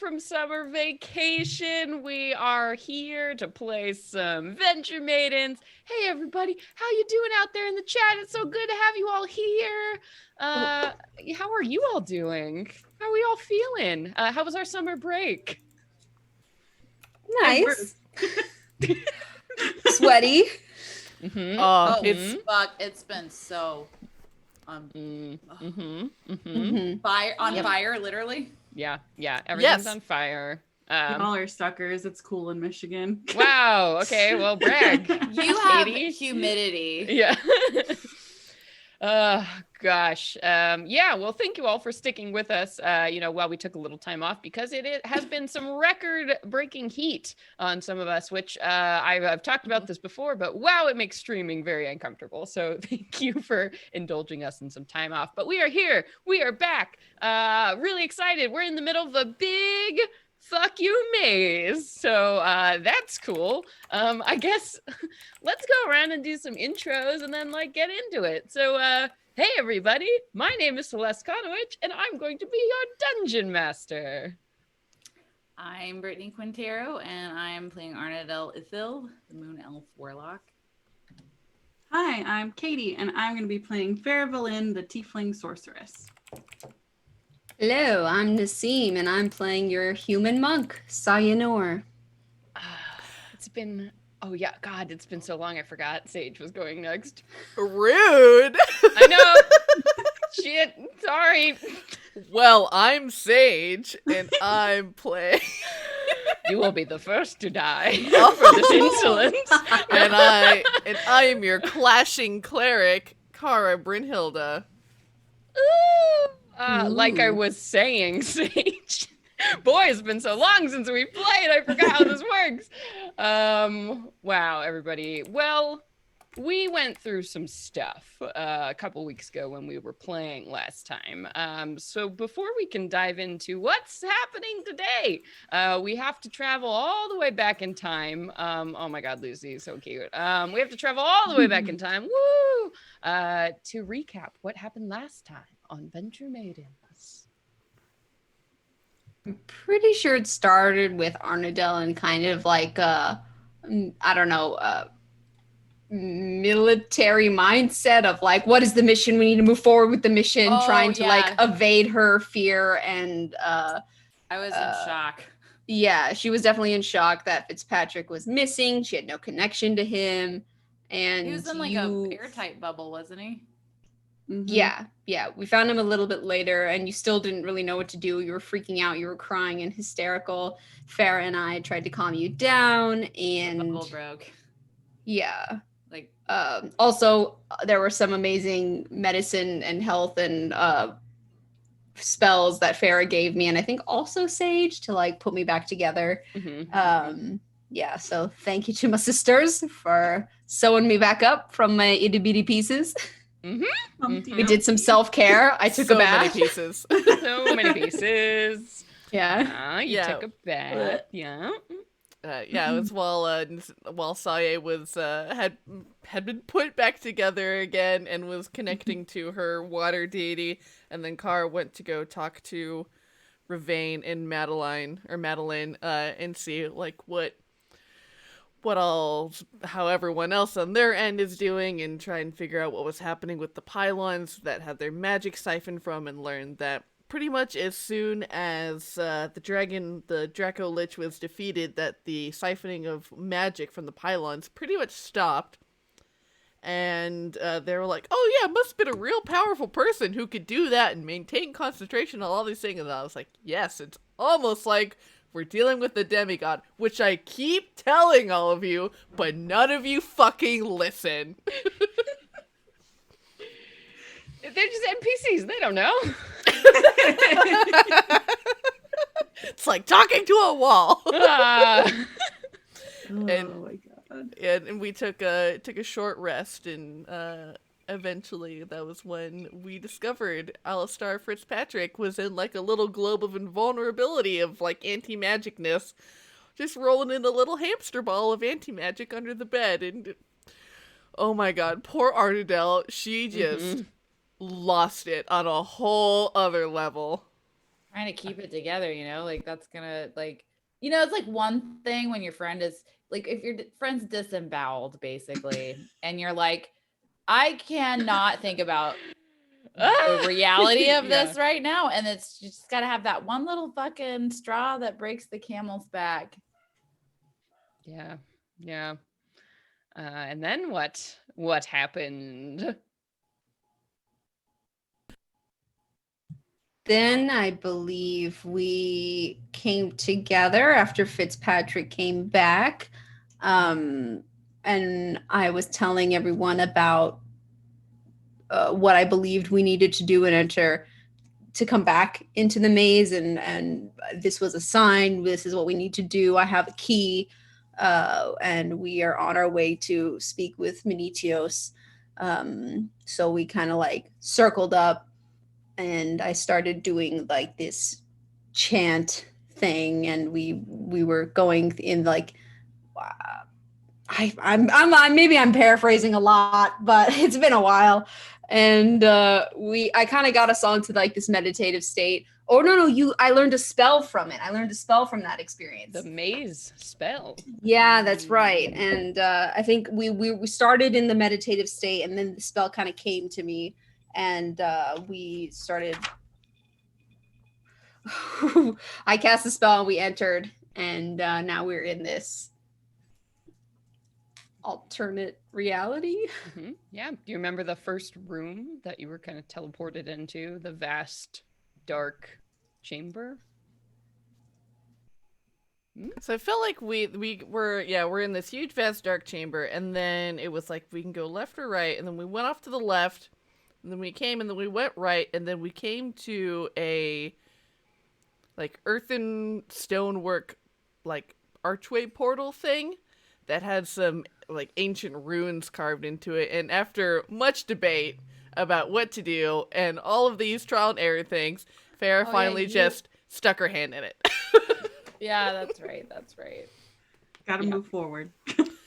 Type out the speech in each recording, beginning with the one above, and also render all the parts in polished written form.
from summer vacation. We are here to play some Venture Maidens. Hey everybody, how you doing out there in the chat? It's so good to have you all here. How are you all doing? How are we all feeling? How was our summer break? Nice. Sweaty. Mm-hmm. Fuck. It's been so fire, literally. Yeah, everything's on fire. Y'all are suckers. It's cool in Michigan. Wow. Okay. Well, brag. You have humidity. Yeah. Gosh. Yeah. Well, thank you all for sticking with us. While we took a little time off because it has been some record-breaking heat on some of us, which I've talked about this before, but wow, it makes streaming very uncomfortable. So thank you for indulging us in some time off. But we are here. We are back. Really excited. We're in the middle of a big fuck you maze. So that's cool. I guess let's go around and do some intros and then get into it. So hey everybody, my name is Celeste Conowich and I'm going to be your dungeon master. I'm Brittany Quintero and I'm playing Arnadel Ithil, the Moon Elf Warlock. Hi, I'm Katie and I'm going to be playing Faravelin, the Tiefling Sorceress. Hello, I'm Nassim, and I'm playing your human monk, Sayanor. It's been so long I forgot Sage was going next. Rude! I know! Shit, sorry. Well, I'm Sage, and I'm playing... You will be the first to die for this insolence. and I am your clashing cleric, Kara Brynhilda. Ooh! Like I was saying, Sage. Boy, it's been so long since we played. I forgot how this works. Wow, everybody. Well, we went through some stuff a couple weeks ago when we were playing last time. So before we can dive into what's happening today, we have to travel all the way back in time. Oh my God, Lucy, so cute. We have to travel all the way back in time. Woo! To recap what happened last time on Venture Maidens. I'm pretty sure it started with Arnadel and kind of military mindset of what is the mission? We need to move forward with the mission, trying to evade her fear. And I was in shock. Yeah, she was definitely in shock that Fitzpatrick was missing. She had no connection to him. And he was in a airtight bubble, wasn't he? Mm-hmm. Yeah. We found him a little bit later, and you still didn't really know what to do. You were freaking out. You were crying and hysterical. Farah and I tried to calm you down, and the bubble broke. Yeah. Also, there were some amazing medicine and health and spells that Farah gave me, and I think also Sage to put me back together. Mm-hmm. Yeah, so thank you to my sisters for sewing me back up from my itty bitty pieces. Mm-hmm. We did some self-care. I took a bath. So many pieces. So many pieces. Yeah. You took a bath. Yeah. It was while Saye was had been put back together again and was connecting to her water deity, and then Kara went to go talk to Ravain and Madeline and see how everyone else on their end is doing, and try and figure out what was happening with the pylons that had their magic siphoned from, and learned that pretty much as soon as the Draco Lich was defeated, that the siphoning of magic from the pylons pretty much stopped. And they were like, oh yeah, must have been a real powerful person who could do that and maintain concentration on all these things. And I was like, yes, it's almost like we're dealing with the demigod, which I keep telling all of you, but none of you fucking listen. They're just NPCs. They don't know. It's like talking to a wall. Oh my God. And we took a short rest, and eventually that was when we discovered Alistar Fitzpatrick was in a little globe of invulnerability of anti-magicness, just rolling in a little hamster ball of anti-magic under the bed. And oh my God, poor Arnadel, she just lost it on a whole other level. trying to keep it together, you know, like that's gonna like, you know, it's like one thing when your friend is like, if your friend's disemboweled basically, and you're like, I cannot think about the reality of Yeah. this right now, and it's you just gotta have that one little fucking straw that breaks the camel's back. Yeah. Yeah. And then what? What happened? Then I believe we came together after Fitzpatrick came back. And I was telling everyone about what I believed we needed to do in order to come back into the maze. And this was a sign. This is what we need to do. I have a key. And we are on our way to speak with Menetios. So we kind of like circled up, and I started doing like this chant thing, and we were going in like I'm maybe I'm paraphrasing a lot, but it's been a while, and I kind of got us onto like this meditative state. Oh no, I learned a spell from it. I learned a spell from that experience. The maze spell. Yeah, that's right. And I think we started in the meditative state, and then the spell kind of came to me, and we started. I cast the spell, and we entered, and now we're in this alternate reality. Mm-hmm. Yeah. Do you remember the first room that you were kind of teleported into? The vast, dark chamber? So I felt like we're in this huge vast dark chamber, and then it was like we can go left or right, and then we went off to the left, and then we came, and then we went right, and then we came to a like earthen stonework like archway portal thing that had some like ancient runes carved into it. And after much debate about what to do and all of these trial and error things, Farrah finally just stuck her hand in it. Yeah, that's right. That's right. Gotta move forward.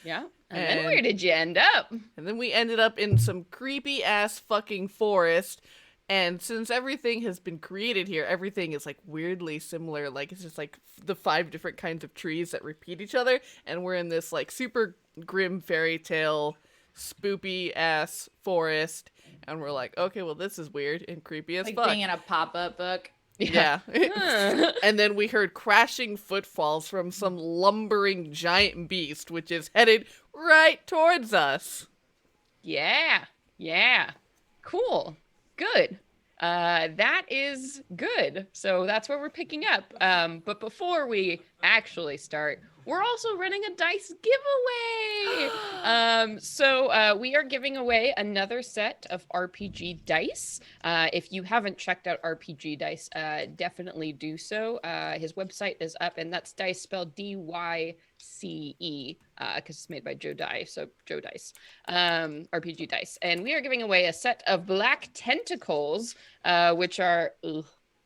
Yeah. And then where did you end up? And then we ended up in some creepy ass fucking forest. And since everything has been created here, everything is like weirdly similar. Like it's just like the 5 different kinds of trees that repeat each other. And we're in this like super grim fairy tale, spoopy ass forest. And we're like, okay, well, this is weird and creepy as Like fuck. being in a pop-up book. Yeah. And then we heard crashing footfalls from some lumbering giant beast, which is headed right towards us. Yeah. Yeah. Cool. Good. That is good. So that's where we're picking up. But before we actually start, we're also running a dice giveaway. So we are giving away another set of RPG dice. If you haven't checked out RPG dice, definitely do so. His website is up, and that's dice spelled DYCE, because it's made by Joe Dice. So Joe Dice, RPG dice. And we are giving away a set of black tentacles, which are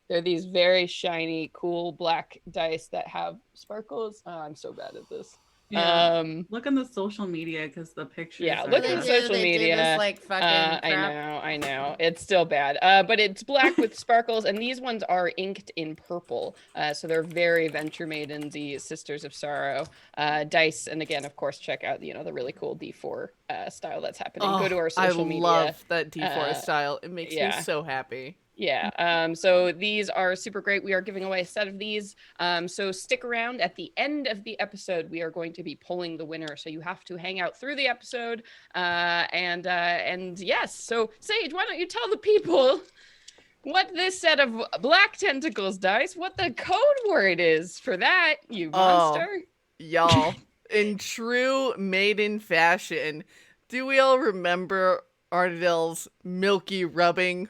they're these very shiny, cool black dice that have sparkles. Oh, I'm so bad at this. Yeah. Look on the social media because the pictures. Yeah, are look at not- the social They media. do this, like, fucking crap. I know. It's still bad. But it's black with sparkles, and these ones are inked in purple. So they're very Venture Maidens-y, Sisters of Sorrow dice. And again, of course, check out the really cool D4 style that's happening. Go to our social media. I love that D4 style. It makes me so happy. Yeah. So these are super great. We are giving away a set of these. So stick around. At the end of the episode, we are going to be pulling the winner. So you have to hang out through the episode. And yes. So Sage, why don't you tell the people what this set of black tentacles dice, what the code word is for that, you monster? Y'all, in true maiden fashion, do we all remember Arnadel's milky rubbing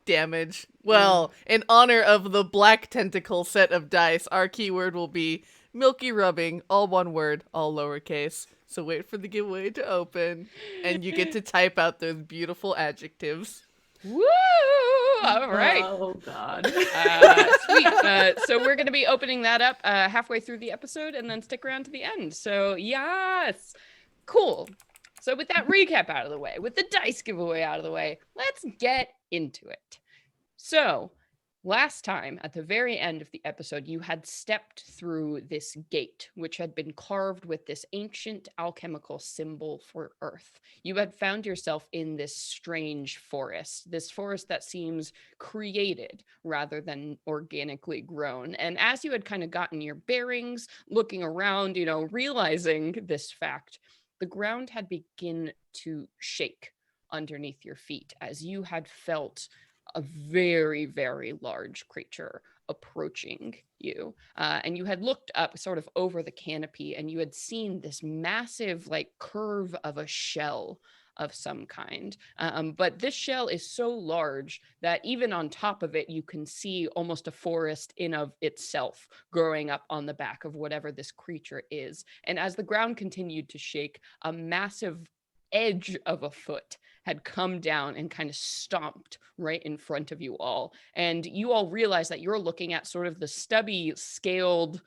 damage? Well, in honor of the black tentacle set of dice, our keyword will be milky rubbing, all one word, all lowercase. So wait for the giveaway to open, and you get to type out those beautiful adjectives. Woo! All right. Oh God. Sweet. So we're going to be opening that up halfway through the episode, and then stick around to the end. So yes, cool. So with that recap out of the way, with the dice giveaway out of the way, let's get into it. So Last time, at the very end of the episode, you had stepped through this gate, which had been carved with this ancient alchemical symbol for Earth. You had found yourself in this strange forest, this forest that seems created rather than organically grown. And as you had kind of gotten your bearings, looking around, realizing this fact, the ground had begun to shake underneath your feet as you had felt a very, very large creature approaching you. And you had looked up sort of over the canopy and you had seen this massive curve of a shell of some kind. But this shell is so large that even on top of it, you can see almost a forest in of itself growing up on the back of whatever this creature is. And as the ground continued to shake, a massive edge of a foot had come down and kind of stomped right in front of you all. And you all realize that you're looking at sort of the stubby, scaled,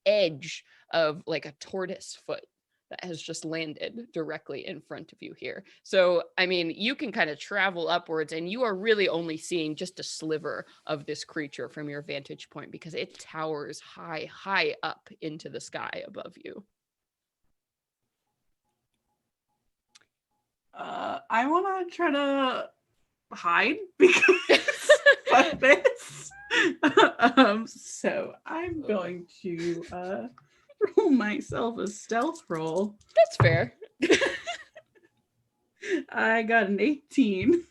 edge of a tortoise foot that has just landed directly in front of you here. So, I mean, you can kind of travel upwards and you are really only seeing just a sliver of this creature from your vantage point because it towers high, high up into the sky above you. I want to try to hide because fuck this. So I'm going to roll myself a stealth roll. That's fair. I got an 18.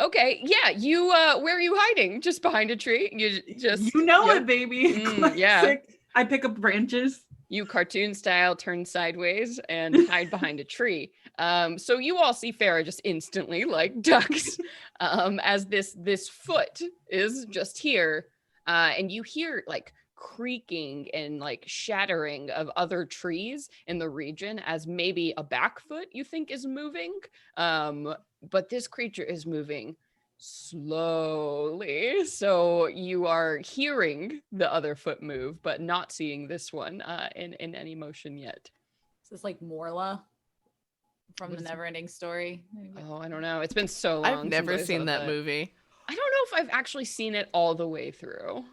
Okay, yeah, you where are you hiding? Just behind a tree? It, baby. Yeah. Classic. I pick up branches. You cartoon style turn sideways and hide behind a tree. So you all see Farah just instantly ducks as this foot is just here. And you hear creaking and shattering of other trees in the region as maybe a back foot you think is moving. But this creature is moving slowly. So you are hearing the other foot move, but not seeing this one in any motion yet. Is this like Morla from the Neverending Story? Oh, I don't know. It's been so long. I've never seen that movie. I don't know if I've actually seen it all the way through.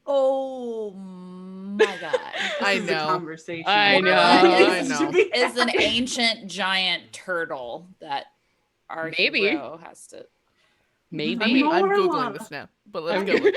Oh my god. I This is a know. conversation. I know. I know. Is an ancient giant turtle that our Maybe. hero has to. Maybe. I'm Morla. Googling this now, but let's go with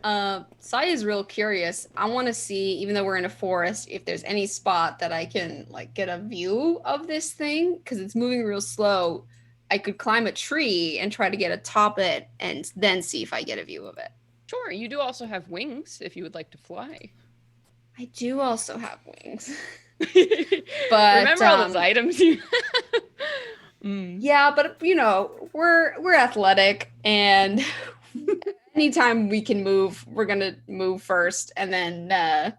that. Saya's real curious. I want to see, even though we're in a forest, if there's any spot that I can get a view of this thing because it's moving real slow. I could climb a tree and try to get atop it and then see if I get a view of it. Sure. You do also have wings if you would like to fly. I do also have wings. But remember all those items you Yeah, but we're athletic, and anytime we can move, we're gonna move first and then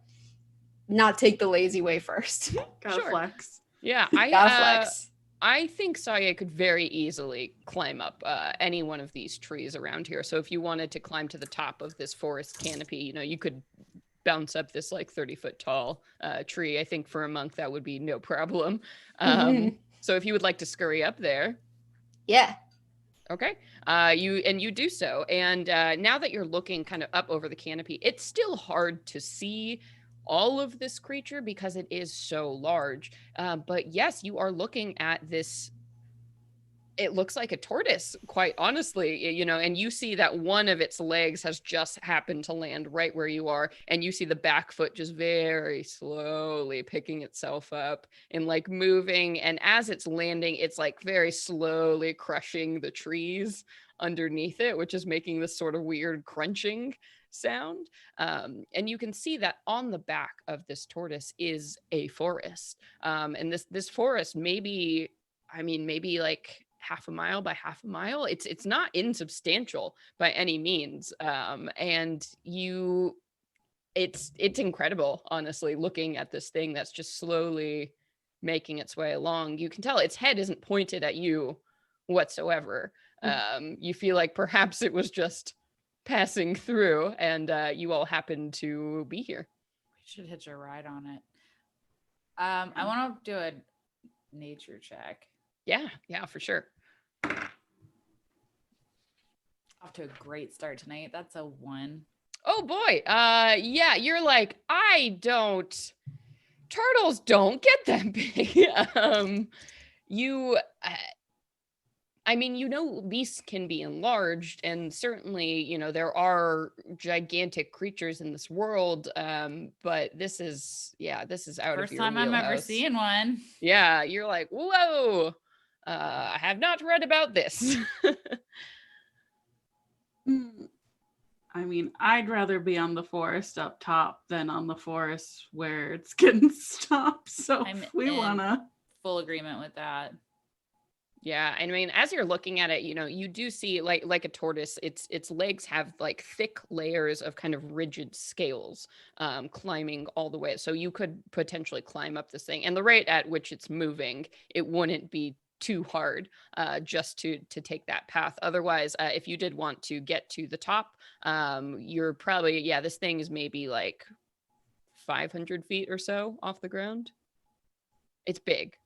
not take the lazy way first. Gotta Sure. flex. Yeah, Gotta flex. I think Saya could very easily climb up any one of these trees around here. So if you wanted to climb to the top of this forest canopy, you could bounce up this 30-foot tall tree. I think for a monk that would be no problem. So if you would like to scurry up there. Yeah. Okay. You do so. And now that you're looking kind of up over the canopy, it's still hard to see all of this creature because it is so large. But yes, you are looking at this. It looks like a tortoise, quite honestly, and you see that one of its legs has just happened to land right where you are. And you see the back foot just very slowly picking itself up and moving. And as it's landing, it's very slowly crushing the trees underneath it, which is making this sort of weird crunching sound. And you can see that on the back of this tortoise is a forest. And this forest maybe half a mile by half a mile. It's not insubstantial by any means. And it's incredible, honestly, looking at this thing that's just slowly making its way along. You can tell its head isn't pointed at you whatsoever. You feel like perhaps it was just passing through and you all happen to be here. We should hitch a ride on it. I want to do a nature check. Yeah, for sure. Off to a great start tonight. That's a 1. Oh boy. Yeah, you're like, turtles don't get that big. You I mean, beasts can be enlarged, and certainly, there are gigantic creatures in this world. But this is out of First your time I'm ever wheelhouse. seeing one. Yeah, you're like, whoa. I have not read about this. I mean, I'd rather be on the forest up top than on the forest where it's getting stopped. So I'm if we in. wanna. Full agreement with that. Yeah, I mean, as you're looking at it, you do see like a tortoise, its legs have like thick layers of kind of rigid scales climbing all the way. So you could potentially climb up this thing. And the rate at which it's moving, it wouldn't be too hard just to take that path. Otherwise, if you did want to get to the top, you're probably, this thing is maybe like 500 feet or so off the ground. It's big.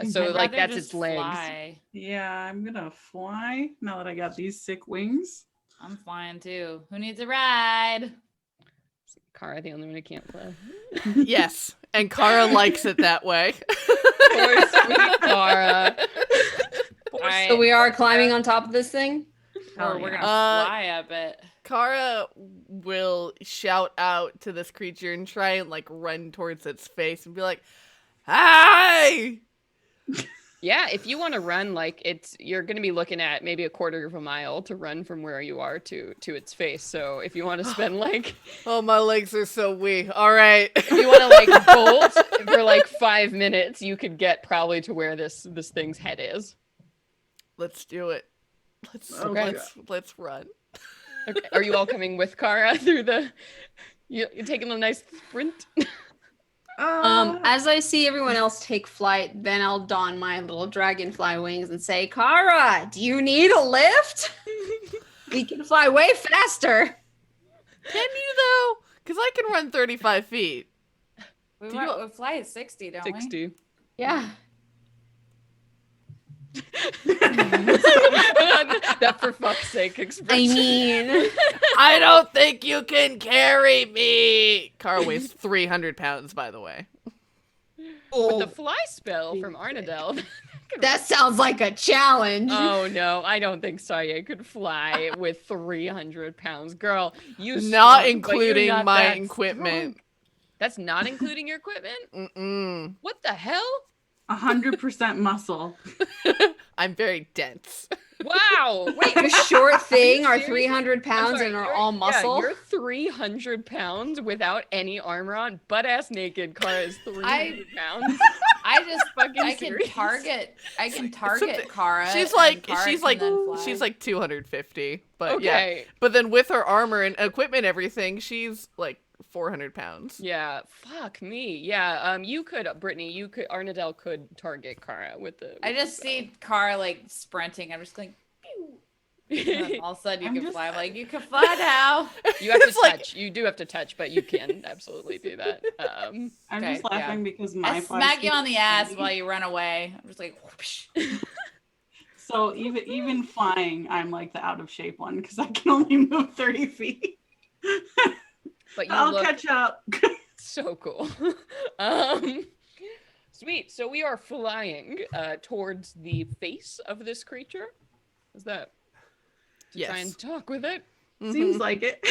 So I'd like rather that's just its legs. fly. Yeah, I'm gonna fly now that I got these sick wings. I'm flying too. Who needs a ride? Kara, the only one who can't fly. Yes, and Kara likes it that way. Poor sweet Kara. Alright. So we are climbing on top of this thing? Or we're gonna Uh, fly up it. Kara will shout out to this creature and try and like run towards its face and be like, "Hi!" Yeah, if you want to run, like you're going to be looking at maybe a quarter of a mile to run from where you are to its face. So if you want to spend like, Oh, my legs are so weak. All right. if you want to like bolt for like 5 minutes, you could get probably to where this thing's head is. Let's do it. Okay. Let's run. Okay. Are you all coming with Kara through you're taking a nice sprint? As I see everyone else take flight, then I'll don my little dragonfly wings and say, Kara, do you need a lift? We can fly way faster. Can you though? Because I can run 35 feet. We you- fly at 60, don't we? 60. Yeah. That for fuck's sake I expression. mean, I don't think you can carry me. Kara weighs 300 pounds, by the way. With the fly spell from Arnadel. that sounds like a challenge. Oh no, I don't think Saya could fly with 300 pounds. Girl, you Not strong, but you're including not my that equipment. strong. That's not including your equipment? Mm-mm. What the hell? 100% muscle. I'm very dense. Wow. Wait, This short thing are serious? 300 I'm pounds sorry, and are you're- all muscle. Yeah, you're 300 pounds without any armor on, butt ass naked. Kara is 300 pounds. I just Fucking I can serious? target Something- Kara. She's and like Kara she's can like then fly. she's like 250. But yeah. Okay. But then with her armor and equipment, everything, she's like 400 pounds. Yeah, fuck me. Yeah, you could, Brittany, Arnadel could target Kara with the. I just see Kara like sprinting. I'm just going, pew. And then all of a sudden you I'm can just- fly. I'm like, you can fly now. You have to It's like- touch. You do have to touch, but you can absolutely do that. I'm Okay, just laughing because my I fly smack you speed on the is ass tiny. while you run away. I'm just like, whoosh. So even flying, I'm like the out of shape one because I can only move 30 feet. But you I'll look catch up. so cool. Sweet. So we are flying towards the face of this creature. Is that to try and Yes. talk with it? Seems like it.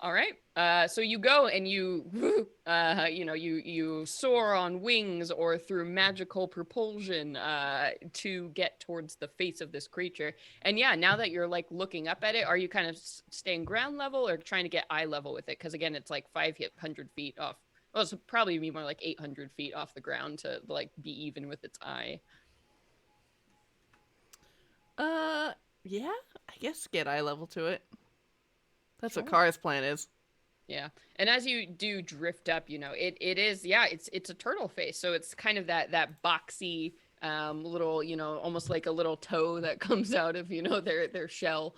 All right. So you go and you soar on wings or through magical propulsion to get towards the face of this creature. And yeah, now that you're like looking up at it, are you kind of staying ground level or trying to get eye level with it? Because again, it's like 500 feet off. Well, it's probably be more like 800 feet off the ground to like be even with its eye. Yeah, I guess get eye level to it. That's Sure. what Kara's plan is. Yeah. And as you do drift up, it is, yeah, it's a turtle face. So it's kind of that boxy little, almost like a little toe that comes out of, their shell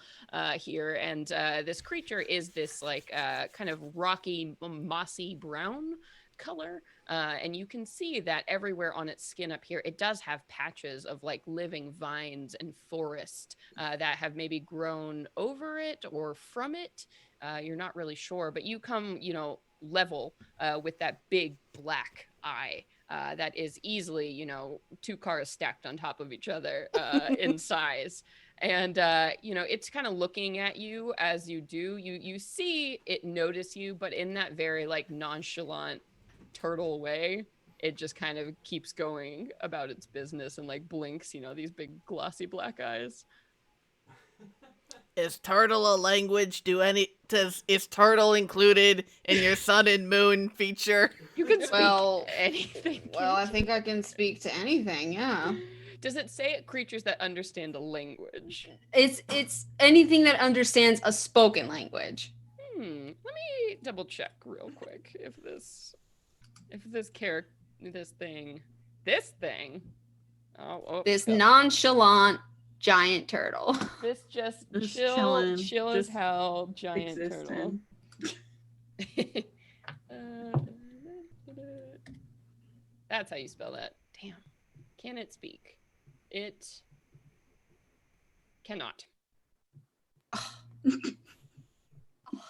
here. And this creature is this like kind of rocky, mossy brown color. And you can see that everywhere on its skin up here, it does have patches of like living vines and forest that have maybe grown over it or from it. You're not really sure, but you come, level with that big black eye that is easily, 2 cars stacked on top of each other in size. And, it's kind of looking at you as you do. You see it notice you, but in that very like nonchalant turtle way, it just kind of keeps going about its business and like blinks, these big glossy black eyes. Is turtle a language? Is turtle included in your sun and moon feature? You can speak Well, anything. Well, I think I can speak to anything, yeah. Does it say creatures that understand a language? It's anything that understands a spoken language. Let me double check real quick if this character, this thing, This nonchalant giant turtle. this just Just chill chillin', as just hell giant turtle. existing. That's how you spell that. Damn. Can it speak? It cannot.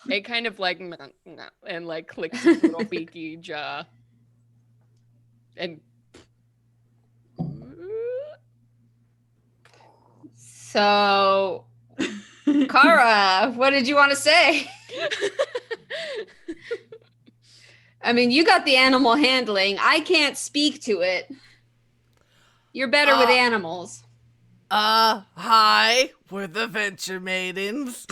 It kind of like and like clicks its little beaky jaw. And So, Kara, what did you want to say? I mean, you got the animal handling. I can't speak to it. You're better with animals. Hi, we're the Venture Maidens.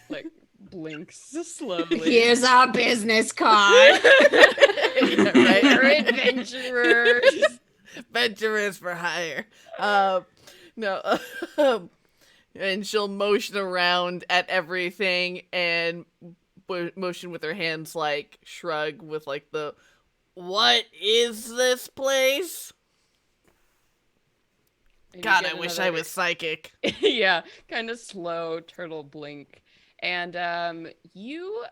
like blinks slowly. Here's our business card. Yeah, right? We're adventurers. Venturers for hire. No. And she'll motion around at everything and motion with her hands, like shrug with like the, what is this place? And you God, get I wish another- I was psychic. Yeah, kind of slow turtle blink. And you,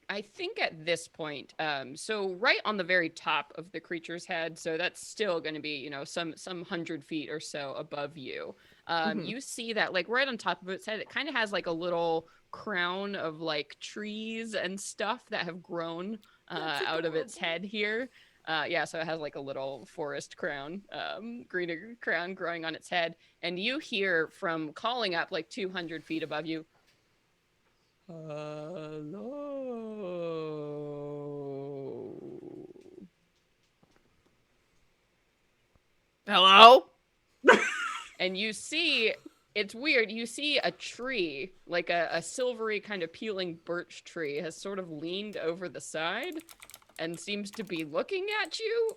I think at this point, so right on the very top of the creature's head, so that's still going to be, some 100 feet or so above you. You see that like right on top of its head, it kind of has like a little crown of like trees and stuff that have grown out of its head here. So it has like a little forest crown, greener crown growing on its head. And you hear from calling up like 200 feet above you, hello. Hello? And you see, it's weird, you see a tree, like a silvery kind of peeling birch tree has sort of leaned over the side and seems to be looking at you.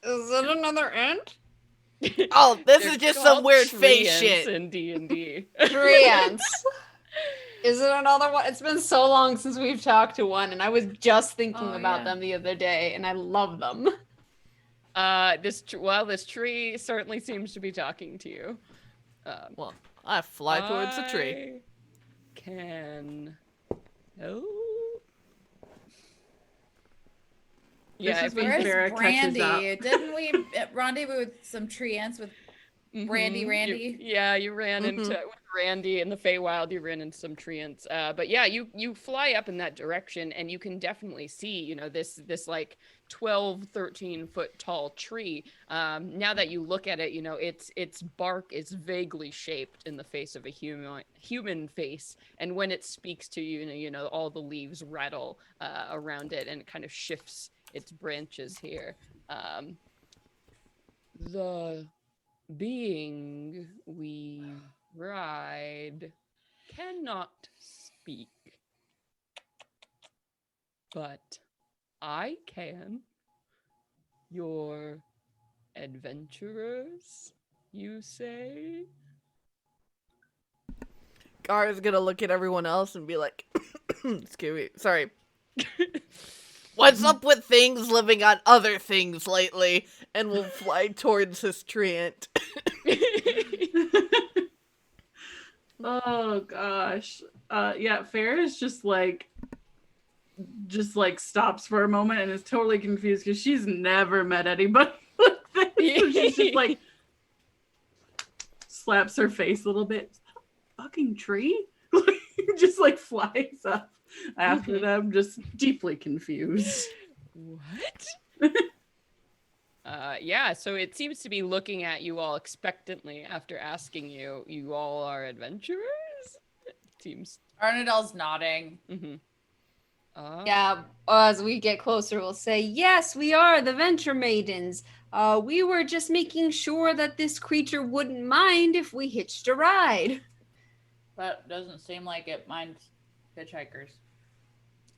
Is it another ant? Oh, this They're is just some called weird face treants shit. in D&D. Three ants. Is it another one? It's been so long since we've talked to one, and I was just thinking about them the other day, and I love them. This tree certainly seems to be talking to you. Well, I fly towards the tree. I can help. This is if when you- Where's Farrah catches Brandy? up. Didn't we rendezvous with some tree ants with Randy? You ran into with Randy in the Feywild. You ran into some treants. But yeah, you fly up in that direction, and you can definitely see, this like 12, 13 foot tall tree. Now that you look at it, its bark is vaguely shaped in the face of a human face, and when it speaks to you, all the leaves rattle around it, and it kind of shifts its branches here. The being we ride cannot speak, but I can. You're adventurers, you say? Gar's gonna look at everyone else and be like, excuse me, sorry. What's up with things living on other things lately? And we'll fly towards this treant. Oh gosh. Yeah, Farrah is just like just like stops for a moment and is totally confused because she's never met anybody like this. So she's just like slaps her face a little bit. Is that a fucking tree? Just like flies up after them, just deeply confused. What? Yeah, so it seems to be looking at you all expectantly after asking you. You all are adventurers? It seems. Arnadel's nodding. Mm-hmm. Yeah, as we get closer, we'll say, yes, we are the Venture Maidens. We were just making sure that this creature wouldn't mind if we hitched a ride. That doesn't seem like it minds hitchhikers.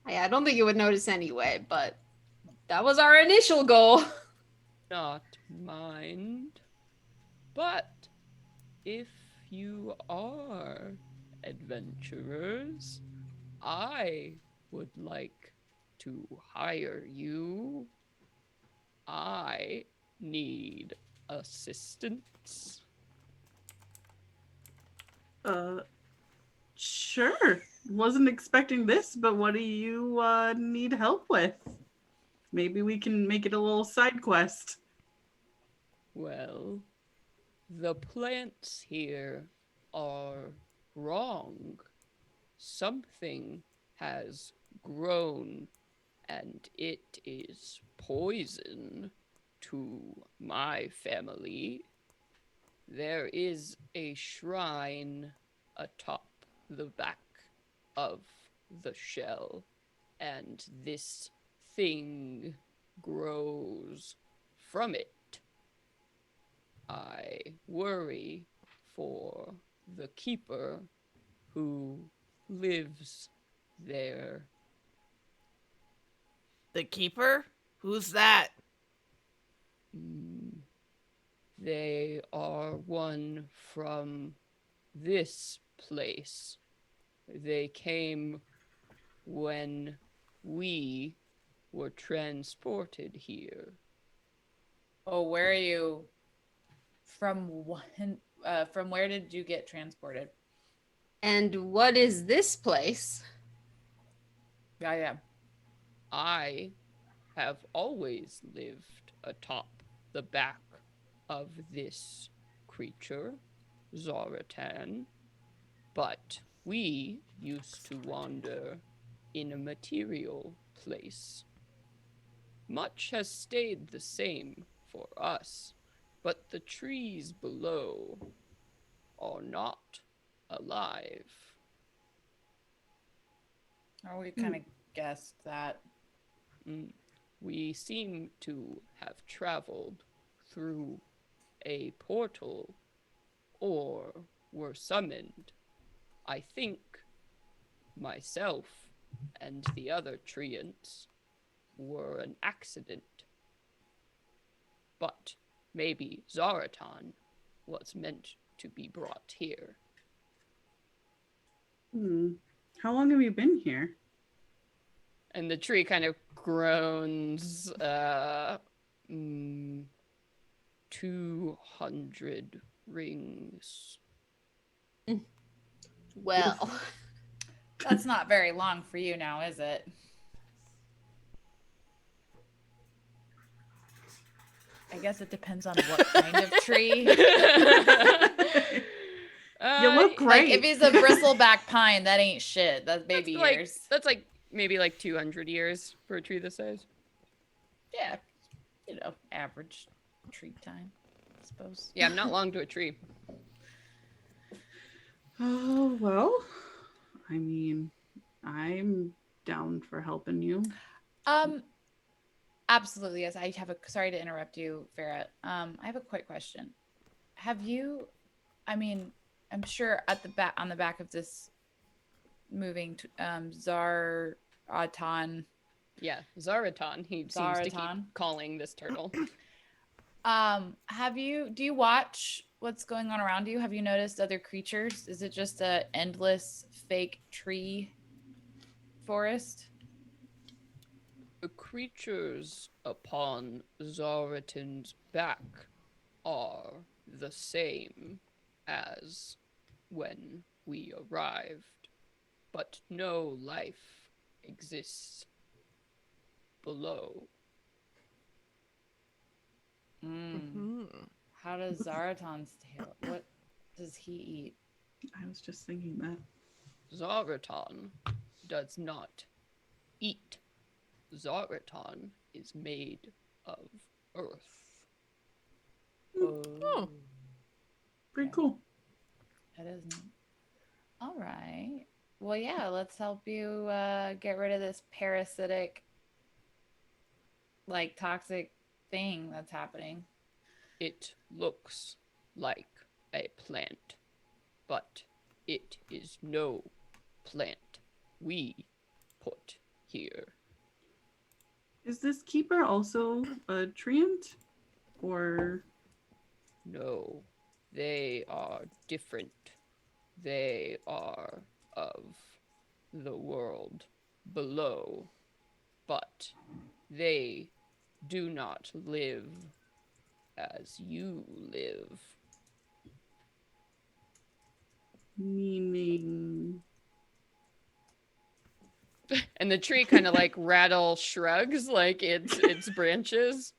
Yeah, I don't think it would notice anyway, but that was our initial goal. Not mind. But if you are adventurers, I would like to hire you. I need assistance. Sure. Wasn't expecting this, but what do you need help with? Maybe we can make it a little side quest. Well, the plants here are wrong. Something has grown, and it is poison to my family. There is a shrine atop the back of the shell, and this thing grows from it. I worry for the keeper who lives there. The keeper? Who's that? They are one from this place. They came when we were transported here. Oh, where are you? From when? From where did you get transported? And what is this place? Yeah. I have always lived atop the back of this creature, Zaratan, but we used to wander in a material place. Much has stayed the same for us, but the trees below are not alive. Oh, we kind of guessed that. We seem to have traveled through a portal or were summoned. I think myself and the other treants were an accident. But maybe Zaratan was meant to be brought here. How long have you been here? And the tree kind of groans, 200 rings. Well, That's not very long for you now, is it? I guess it depends on what kind of tree. You look great. Like if he's a bristleback pine, that ain't shit. That's baby years. That's like maybe like 200 years for a tree this size. Yeah, average tree time, I suppose. Yeah, I'm not long to a tree. Oh, well, I mean, I'm down for helping you. Absolutely, yes. Sorry to interrupt you, Farrah. I have a quick question. Have you, I'm sure on the back of this moving Zaratan. Yeah, Zaratan. He seems to keep calling this turtle. Do you watch what's going on around you? Have you noticed other creatures? Is it just a endless fake tree forest? The creatures upon Zaratan's back are the same as when we arrived, but no life exists below. How does Zaratan's tail? What does he eat? I was just thinking that. Zaratan does not eat. Zaratan is made of earth. Oh. Pretty cool. That is neat. All right. Well, yeah, let's help you get rid of this parasitic, like toxic thing that's happening. It looks like a plant, but it is no plant we put here. Is this keeper also a treant? Or No, they are different. They are of the world below, but they do not live as you live. meaning And the tree kind of like rattle shrugs like its branches.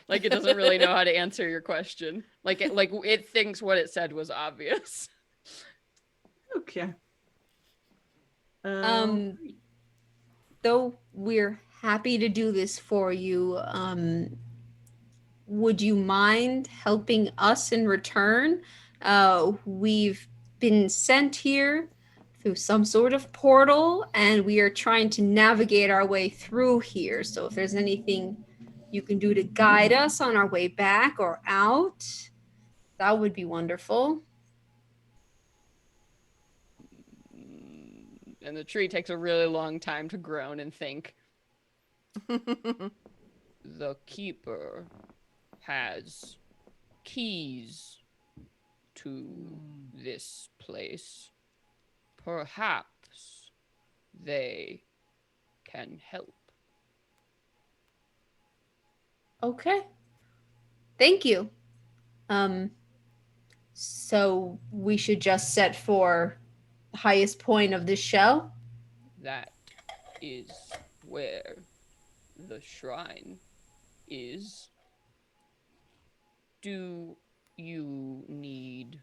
Like it doesn't really know how to answer your question. Like it thinks what it said was obvious. okay. Though we're happy to do this for you, would you mind helping us in return? We've been sent here through some sort of portal, and we are trying to navigate our way through here. So if there's anything you can do to guide us on our way back or out, that would be wonderful. And the tree takes a really long time to groan and think. The keeper has keys to this place. Perhaps they can help. Okay. Thank you. So we should just set for the highest point of this show? That is where the shrine is. Do you need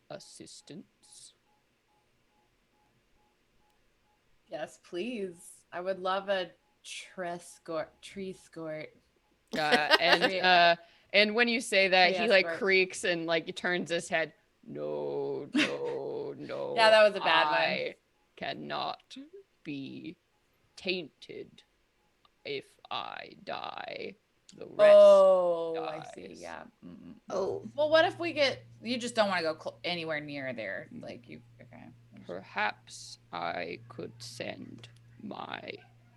assistance? Yes, please. I would love a tree escort. And when you say that, Tree he like escort. creaks and like turns his head. No. Yeah, that was a bad one. I cannot be tainted if I die. The rest I see. dies. Yeah. Oh. Well, what if you just don't want to go anywhere near there? Like you, okay. Perhaps I could send my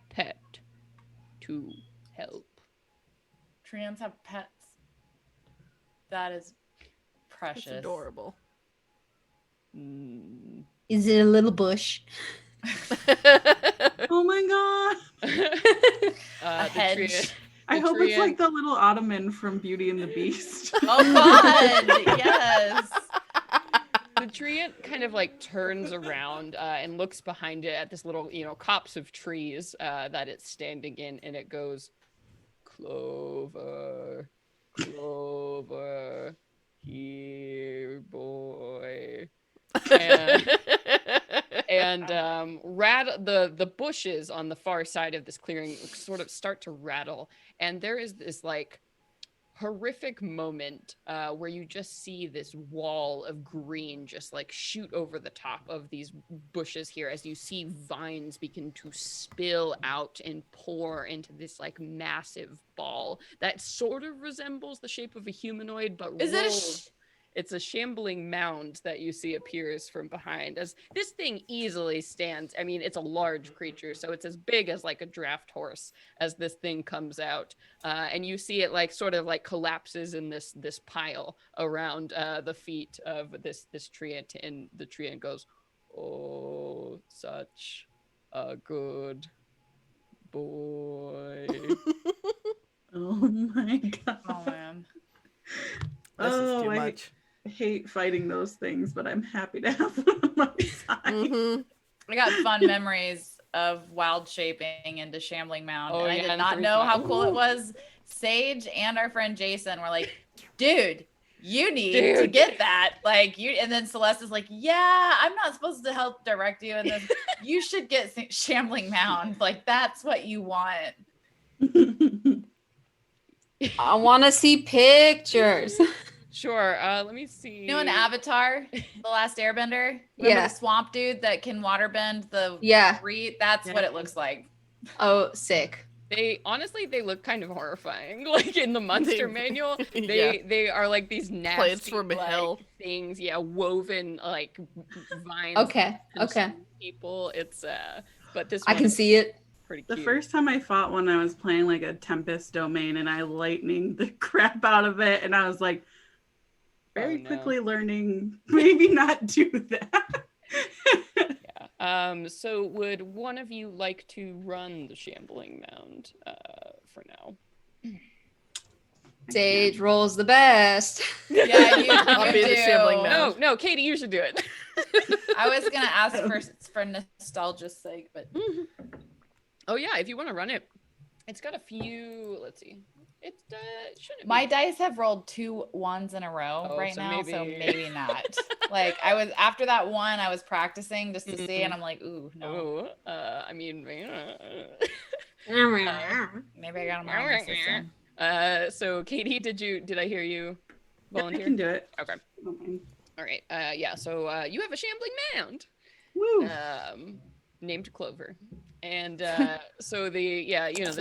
pet to help. Treants have pets. That is precious. It's adorable. Is it a little bush? Oh my god. A hedge. I hope it's like the little ottoman from Beauty and the Beast. Oh god, yes. The treant kind of like turns around and looks behind it at this little, copse of trees that it's standing in, and it goes, Clover, Clover, here, boy. And the bushes on the far side of this clearing sort of start to rattle, and there is this like horrific moment where you just see this wall of green just like shoot over the top of these bushes here as you see vines begin to spill out and pour into this like massive ball that sort of resembles the shape of a humanoid, but it's a shambling mound that you see appears from behind as this thing easily stands. I mean, it's a large creature, so it's as big as like a draft horse as this thing comes out. And you see it like sort of like collapses in this pile around the feet of this treant, and the treant goes, oh, such a good boy. Oh my god. Oh man. This is too much. I hate fighting those things, but I'm happy to have one on my side. I got fun memories of wild shaping into Shambling Mound. Oh, and I yeah, did and not three know how times. cool it was. Sage and our friend Jason were like, dude, you need to get that. Like and then Celeste is like, yeah, I'm not supposed to help direct you in this. You should get Shambling Mound. Like that's what you want. I want to see pictures. Sure. Let me see. You know in Avatar, The Last Airbender? Remember the swamp dude that can waterbend the tree? That's what it looks like. Oh, sick. They look kind of horrifying. Like in the monster manual, they are like these nasty from like, hell things, woven like vines. Okay. People, it's but this I can see it. Pretty cute. The first time I fought one, I was playing like a Tempest domain, and I lightning the crap out of it, and I was like, very quickly learning maybe not do that. So would one of you like to run the Shambling Mound for now? Sage rolls the best. Yeah, I'll be the Shambling Mound. No, Katie, you should do it. I was gonna ask for nostalgia's sake, but oh yeah, if you want to run it, it's got a few. Let's see. It shouldn't. My dice have rolled 2 1s in a row now, so maybe not. Like I was after that one, I was practicing just to see, and I'm like, ooh, no. I mean, maybe I got them wrong system. So Katie, did I hear you volunteer? I can do it. Okay. All right. So you have a Shambling Mound. Woo. Named Clover. And so the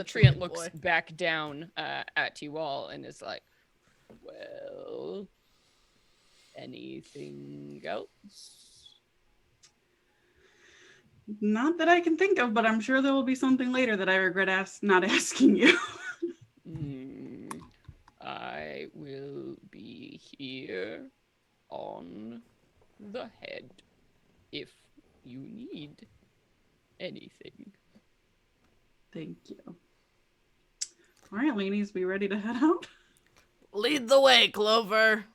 treant looks back down at you all and is like, well, anything else? Not that I can think of, but I'm sure there will be something later that I regret not asking you. I will be here on the head if you need anything. Thank you. All right, ladies, we ready to head out? Lead the way, Clover.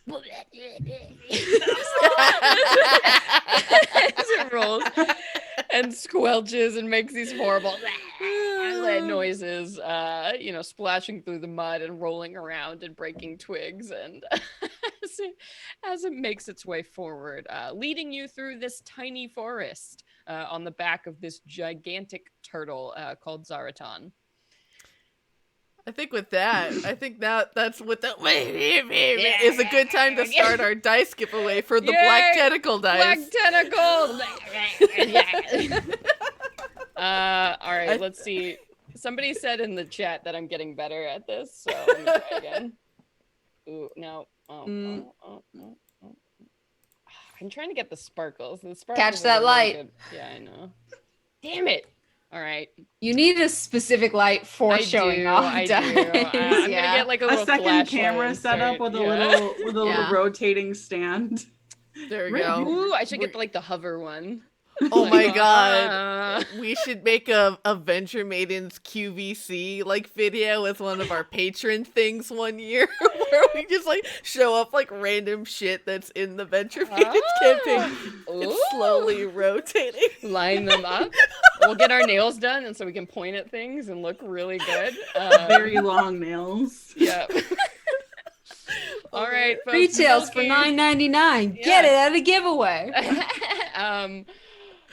As it rolls and squelches and makes these horrible noises, splashing through the mud and rolling around and breaking twigs, and as it makes its way forward, leading you through this tiny forest on the back of this gigantic turtle called Zaratan. I think that's what is a good time to start our dice giveaway for the Black Tentacle dice. Black Tentacles! All right, let's see. Somebody said in the chat that I'm getting better at this, so let me try again. Ooh, no. I'm trying to get the sparkles. The sparkles catch that light. Good. Yeah, I know. Damn it. All right. You need a specific light for showing off. I do. I'm gonna get like a second camera set up with a little rotating stand. There we go. Ooh, I should get like the hover one. Oh my god. We should make a Venture Maidens QVC video with one of our patron things one year where we just show up random shit that's in the Venture Maidens campaign. It's slowly rotating. Line them up. We'll get our nails done and so we can point at things and look really good. Very long nails. Yeah. All right, folks. Retails for $9.99. Yeah. Get it at a giveaway.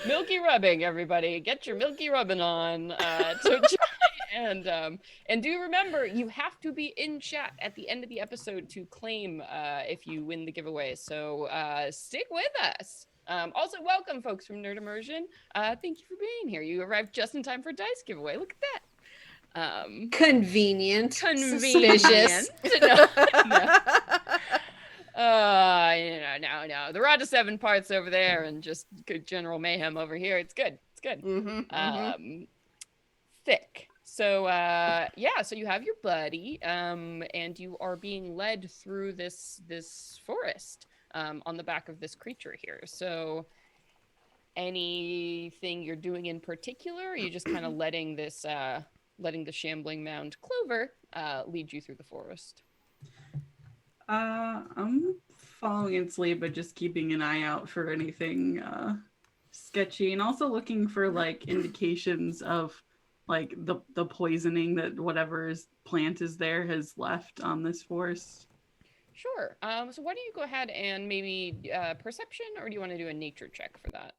Milky rubbing, everybody. Get your milky rubbing on. And do remember, you have to be in chat at the end of the episode to claim if you win the giveaway. So stick with us. Also, welcome, folks from Nerd Immersion. Thank you for being here. You arrived just in time for dice giveaway. Look at that. Convenient. Suspicious. No. No. The Rod to 7 parts over there and just good general mayhem over here. It's good. Thick. So, so you have your buddy, and you are being led through this forest on the back of this creature here. So, anything you're doing in particular? Or are you just kind of letting the Shambling Mound Clover lead you through the forest? I'm following its lead, but just keeping an eye out for anything sketchy, and also looking for like indications of like the poisoning that whatever's plant is there has left on this forest. Sure. So why don't you go ahead and maybe perception, or do you want to do a nature check for that?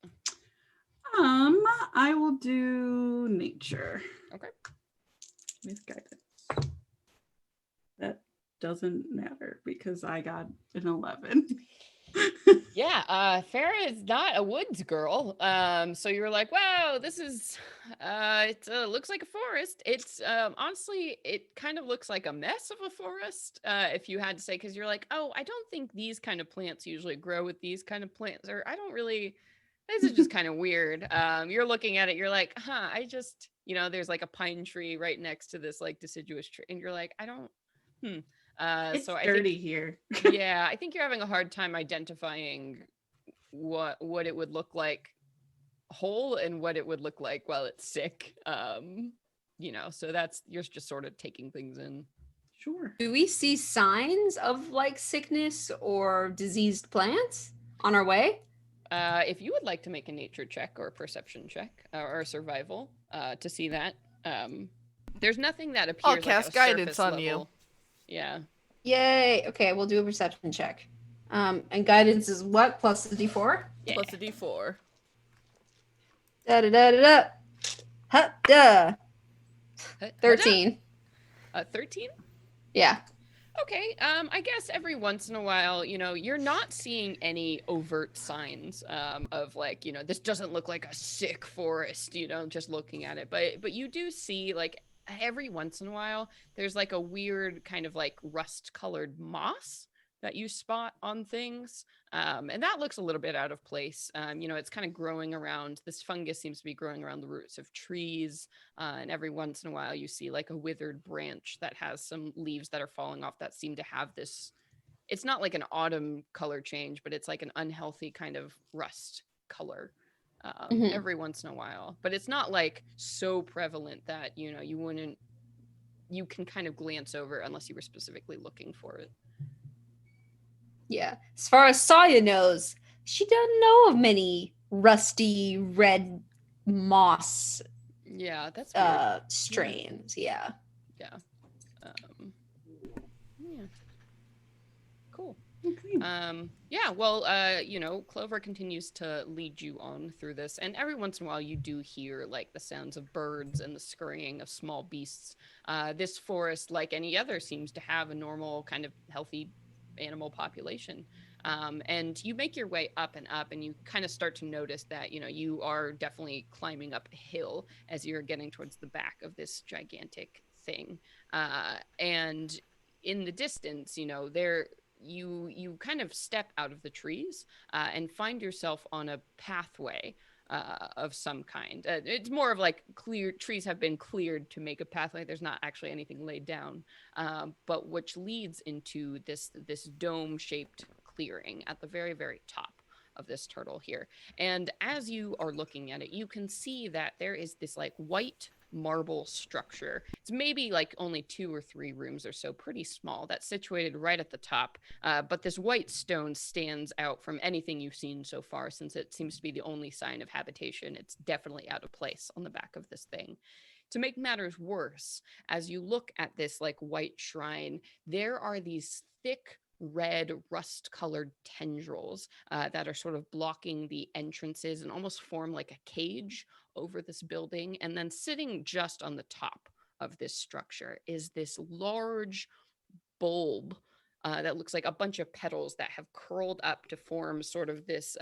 I will do nature. Okay. With guidance. That doesn't matter because I got an 11. Yeah, Farah is not a woods girl. So you were like, wow, this is it looks like a forest. It's honestly, it kind of looks like a mess of a forest, if you had to say, because you're like, oh, I don't think these kind of plants usually grow with these kind of plants, or I don't really, this is just kind of weird. You're looking at it, you're like, huh, I just, there's like a pine tree right next to this like deciduous tree, and you're like, I don't, It's so I dirty think, here. yeah, I think you're having a hard time identifying what it would look like whole and what it would look like while it's sick. So that's, you're just sort of taking things in. Sure. Do we see signs of like sickness or diseased plants on our way? If you would like to make a nature check or a perception check or survival to see that, there's nothing that appears I'll cast like a guidance surface on level. you. Yeah. Yay. Okay, we'll do a perception check. And guidance is what? Plus the D4? Yeah. Plus a D4. Da da da da da. Ha da. 13. 13? Yeah. Okay, I guess every once in a while, you're not seeing any overt signs of like, this doesn't look like a sick forest, just looking at it. But you do see like every once in a while, there's like a weird kind of like rust-colored moss that you spot on things. And that looks a little bit out of place. It's kind of growing around, this fungus seems to be growing around the roots of trees. And every once in a while you see like a withered branch that has some leaves that are falling off that seem to have this, it's not like an autumn color change, but it's like an unhealthy kind of rust color every once in a while. But it's not like so prevalent that, you can kind of glance over unless you were specifically looking for it. Yeah. As far as Saya knows, she doesn't know of many rusty red moss Yeah, that's weird. strains. Yeah. Yeah. Yeah. Cool. Okay. Yeah, well, Clover continues to lead you on through this, and every once in a while you do hear like the sounds of birds and the scurrying of small beasts. This forest, like any other, seems to have a normal kind of healthy animal population. And you make your way up and up, and you kind of start to notice that, you are definitely climbing up a hill as you're getting towards the back of this gigantic thing. And in the distance, there you kind of step out of the trees and find yourself on a pathway of some kind. It's more of like trees have been cleared to make a pathway. There's not actually anything laid down, but which leads into this dome-shaped clearing at the very, very top of this turtle here. And as you are looking at it, you can see that there is this like white marble structure. It's maybe like only 2 or 3 rooms or so, pretty small, that's situated right at the top. But this white stone stands out from anything you've seen so far, since it seems to be the only sign of habitation. It's definitely out of place on the back of this thing. To make matters worse, as you look at this like white shrine, there are these thick red rust-colored tendrils that are sort of blocking the entrances and almost form like a cage over this building. And then sitting just on the top of this structure is this large bulb that looks like a bunch of petals that have curled up to form sort of this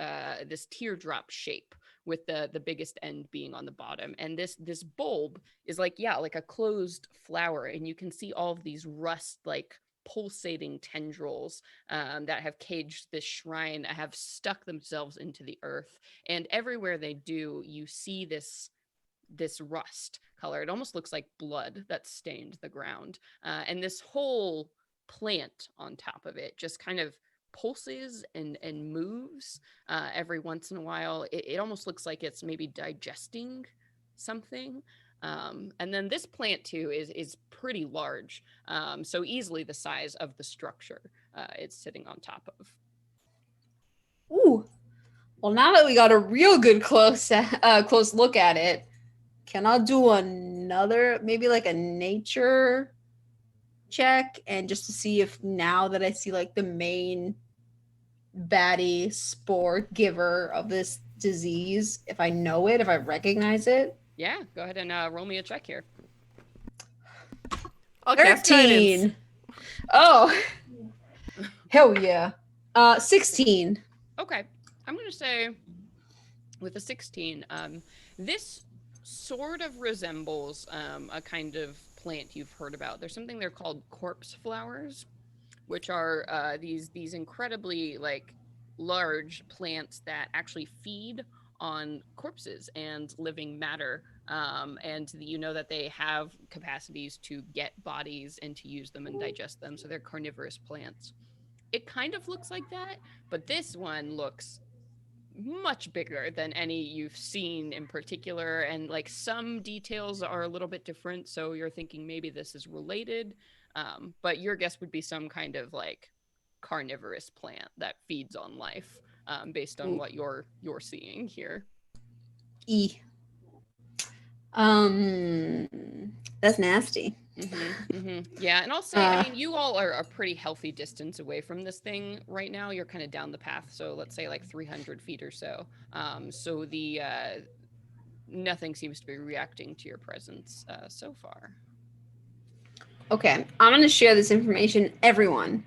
teardrop shape, with the biggest end being on the bottom. And this bulb is like a closed flower, and you can see all of these rust like pulsating tendrils that have caged this shrine, have stuck themselves into the earth. And everywhere they do, you see this rust color. It almost looks like blood that stained the ground. And this whole plant on top of it just kind of pulses and moves every once in a while. It almost looks like it's maybe digesting something. And then this plant too is pretty large, so easily the size of the structure it's sitting on top of. Ooh, Well, now that we got a real good close look at it, can I do another, maybe like a nature check, and just to see if now that I see like the main baddie spore giver of this disease, if I know it, if I recognize it? Yeah, go ahead and roll me a check here. Okay, 13. Oh, hell yeah. 16. Okay, I'm gonna say with a 16, this sort of resembles a kind of plant you've heard about. There's something they're called corpse flowers, which are these incredibly like large plants that actually feed on corpses and living matter, and you know that they have capacities to get bodies and to use them and digest them, so they're carnivorous plants. It kind of looks like that, but this one looks much bigger than any you've seen in particular, and like some details are a little bit different, so you're thinking maybe this is related, but your guess would be some kind of like carnivorous plant that feeds on life, based on what you're seeing here. That's nasty. Yeah, and I'll say, I mean, you all are a pretty healthy distance away from this thing right now. You're kind of down the path, so let's say like 300 feet or so. So the nothing seems to be reacting to your presence so far. Okay, I'm going to share this information. Everyone,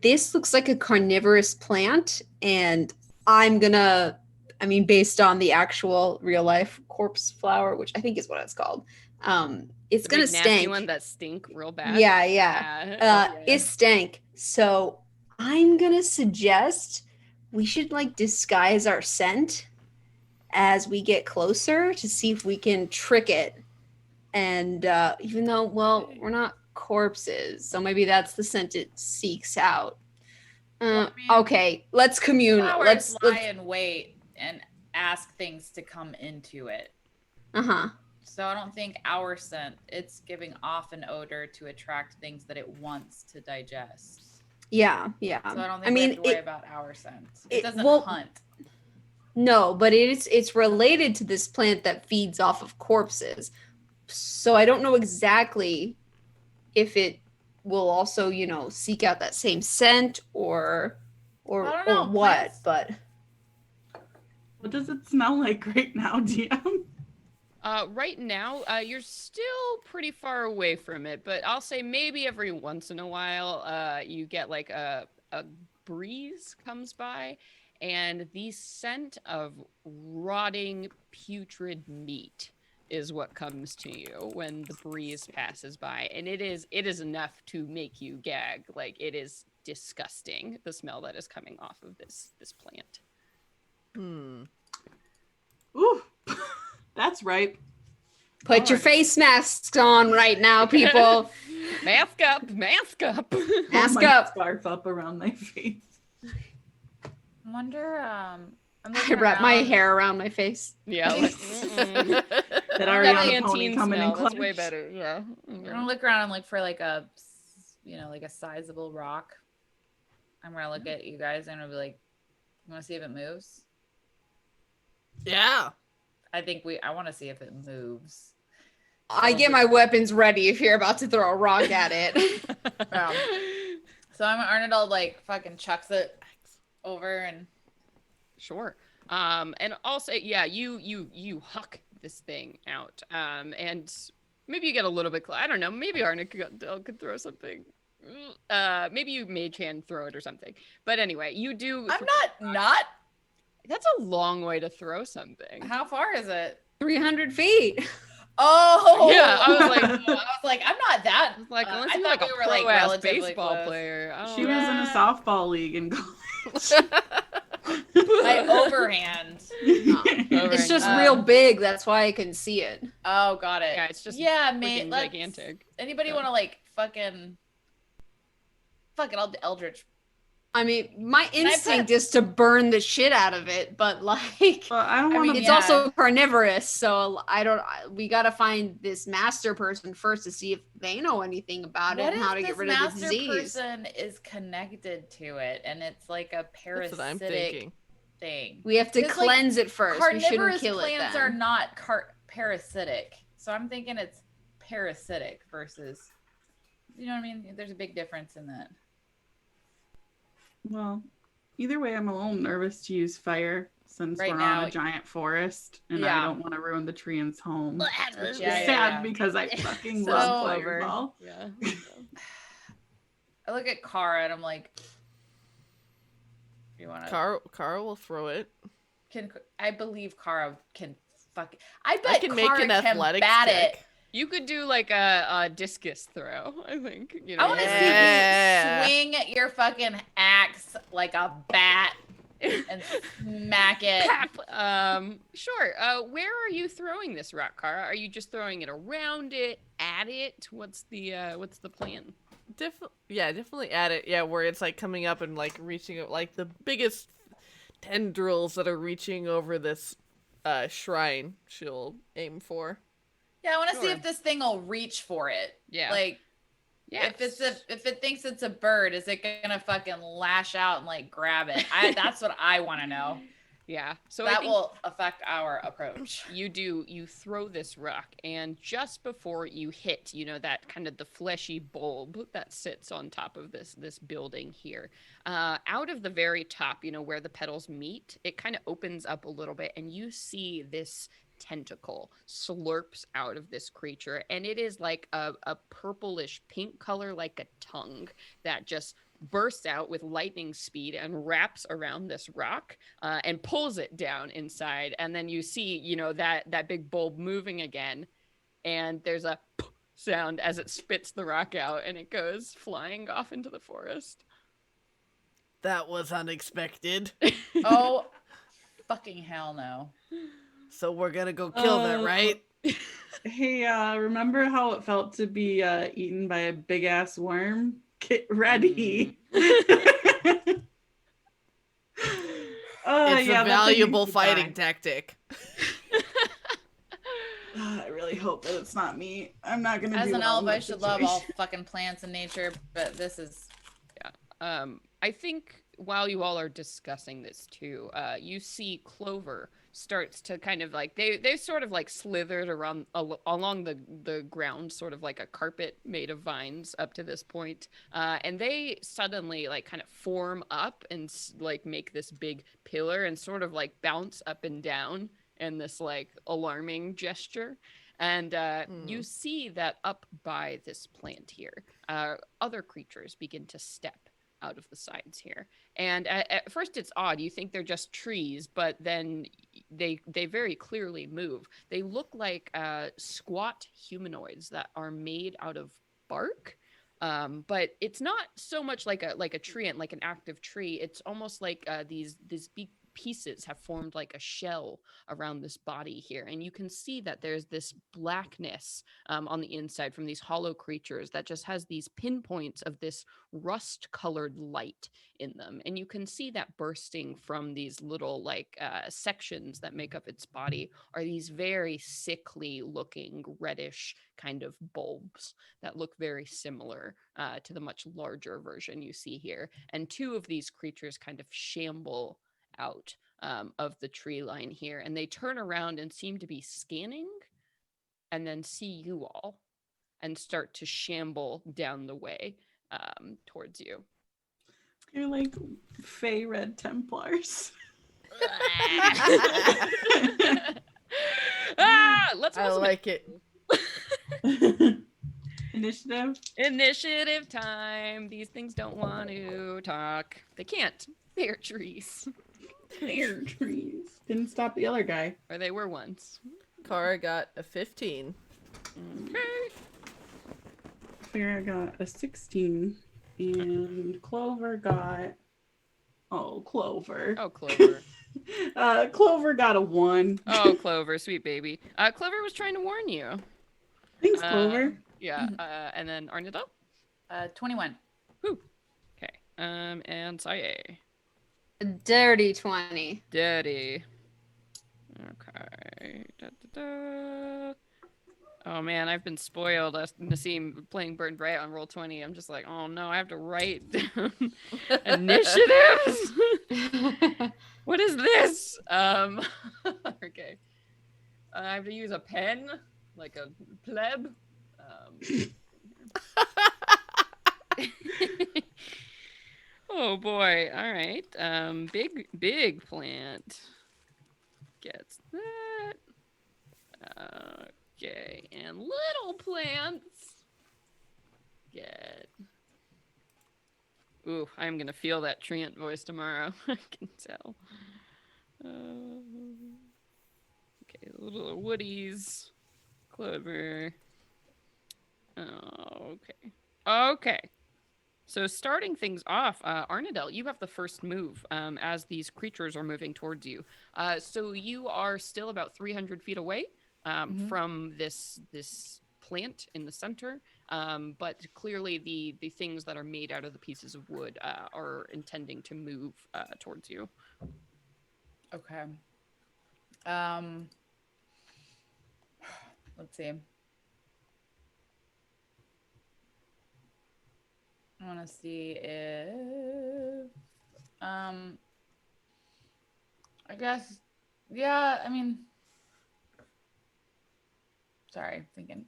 this looks like a carnivorous plant, and I'm going to, I mean, based on the actual real life corpse flower, which I think is what it's called, it's The going to big nasty stink. one that stink real bad. Yeah. It stank. So I'm going to suggest we should like disguise our scent as we get closer to see if we can trick it. And even though, well, we're not corpses, so maybe that's the scent it seeks out. Okay, let's commune. Flowers lie in wait and ask things to come into it. So I don't think our scent, it's giving off an odor to attract things that it wants to digest. Yeah. So I don't think we have to worry about our scent. It doesn't hunt. No, but it's related to this plant that feeds off of corpses. So I don't know exactly if it will also, you know, seek out that same scent or what, plants. But what does it smell like right now, DM? Right now, you're still pretty far away from it, but I'll say maybe every once in a while, you get like a breeze comes by, and the scent of rotting, putrid meat is what comes to you when the breeze passes by, and it is enough to make you gag. Like, it is disgusting, the smell that is coming off of this plant. Ooh. That's right. Put your face masks on right now, people. Mask up. Mask up. Mask up. Scarf up around my face. I wonder, I wrap my hair around my face. Yeah. Like, that Ariana pony coming in clutch. That's way better. Yeah. I'm gonna look around and look for like a, you know, like a sizable rock. I'm gonna look at you guys and I'll be like, you want to see if it moves? Yeah. I want to see if it moves. I get my weapons ready if you're about to throw a rock at it. So Arnold like fucking chucks it over and. Sure. And also, yeah, you huck this thing out. And maybe you get a little bit. I don't know. Maybe Arnold could throw something. Maybe you mage hand throw it or something. But anyway, you do. I'm not. That's a long way to throw something. How far is it? 300 feet. Oh yeah, I was like, I'm not that. Like, unless I you're thought like we a were like pro-ass relatively baseball close. player. She was in a softball league in college. My overhand. It's just real big. That's why I can see it. Oh, got it. Yeah, it's just mate. Gigantic. Anybody want to like fucking? Fuck it, I'll Eldritch. I mean, my instinct is to burn the shit out of it, but like, well, I mean, it's also carnivorous, so we gotta find this master person first to see if they know anything about it and how to get rid of the disease. Master person is connected to it, and it's like a parasitic. That's what I'm thinking. thing. We have to 'Cause, like, cleanse it first. We shouldn't Carnivorous kill it plants then. are not parasitic. So I'm thinking it's parasitic versus, you know what I mean? There's a big difference in that. Well, either way, I'm a little nervous to use fire since Right we're now, on a giant forest and I yeah. don't want to ruin the tree's home. Which is Yeah, sad yeah. because I fucking So- love Fireball. Yeah. I look at Kara and I'm like, you want to? Kara will throw it. I believe Kara can fuck. I bet I can make Kara an can athletics bat check. it. You could do like a discus throw, I think. You know, I want to Yeah. see you swing your fucking axe like a bat and smack it. Pap. Sure. Where are you throwing this rock, Kara? Are you just throwing it around it, at it? What's the plan? Definitely at it. Yeah, where it's like coming up and like reaching like the biggest tendrils that are reaching over this shrine. She'll aim for. Yeah, I want to see Sure. if this thing will reach for it. Yeah. Like, Yeah. if it thinks it's a bird, is it gonna fucking lash out and like grab it? That's what I want to know. Yeah. So I That think will affect our approach. you throw this rock, and just before you hit, that kind of the fleshy bulb that sits on top of this building here, out of the very top, where the petals meet, it kind of opens up a little bit, and you see this tentacle slurps out of this creature, and it is like a purplish pink color, like a tongue that just bursts out with lightning speed and wraps around this rock and pulls it down inside. And then you see, that big bulb moving again, and there's a sound as it spits the rock out, and it goes flying off into the forest. That was unexpected. Oh, fucking hell no. So we're gonna go kill that, right? Hey, remember how it felt to be eaten by a big ass worm? Get ready. It's a valuable fighting tactic. I really hope that it's not me. I'm not gonna. As do an well in elf, I this should love all situation. fucking plants and nature, but this is I think while you all are discussing this too, you see Clover starts to kind of like they sort of like slithered around along the ground, sort of like a carpet made of vines up to this point, and they suddenly like kind of form up and like make this big pillar and sort of like bounce up and down in this like alarming gesture. And you see that up by this plant here, other creatures begin to step out of the sides here. And at first it's odd. You think they're just trees, but then they very clearly move. They look like squat humanoids that are made out of bark. But it's not so much like a tree and like an active tree. It's almost like these big pieces have formed like a shell around this body here, and you can see that there's this blackness on the inside from these hollow creatures that just has these pinpoints of this rust colored light in them, and you can see that bursting from these little like sections that make up its body are these very sickly looking reddish kind of bulbs that look very similar to the much larger version you see here. And two of these creatures kind of shamble out of the tree line here, and they turn around and seem to be scanning and then see you all and start to shamble down the way towards you. You're like Fey Red Templars. Let's I like it. Initiative time. These things don't want to talk. They can't. They're trees. They're trees. Didn't stop the other guy. Or they were once. Kara got a 15. Okay. Farrah got a 16. And Clover got... Oh, Clover. Oh, Clover. Clover got a 1. Oh, Clover, sweet baby. Clover was trying to warn you. Thanks, Clover. Yeah. And then Arnita? 21. Whew. Okay. And Saye. A dirty 20. Daddy. Okay. Da, da, da. Oh man, I've been spoiled. Nassim playing Burn Bright on Roll20. I'm just like, oh no, I have to write down initiatives. What is this? Okay. I have to use a pen, like a pleb. Oh boy. All right. Big plant gets that. Okay, and little plants get. Ooh, I'm gonna feel that treant voice tomorrow. I can tell. Okay, little woodies, Clover. Okay. Okay. So starting things off, Arnadel, you have the first move as these creatures are moving towards you. So you are still about 300 feet away from this plant in the center, but clearly the things that are made out of the pieces of wood are intending to move towards you. Okay. Let's see. I want to see if, I guess, yeah, I mean, sorry, thinking.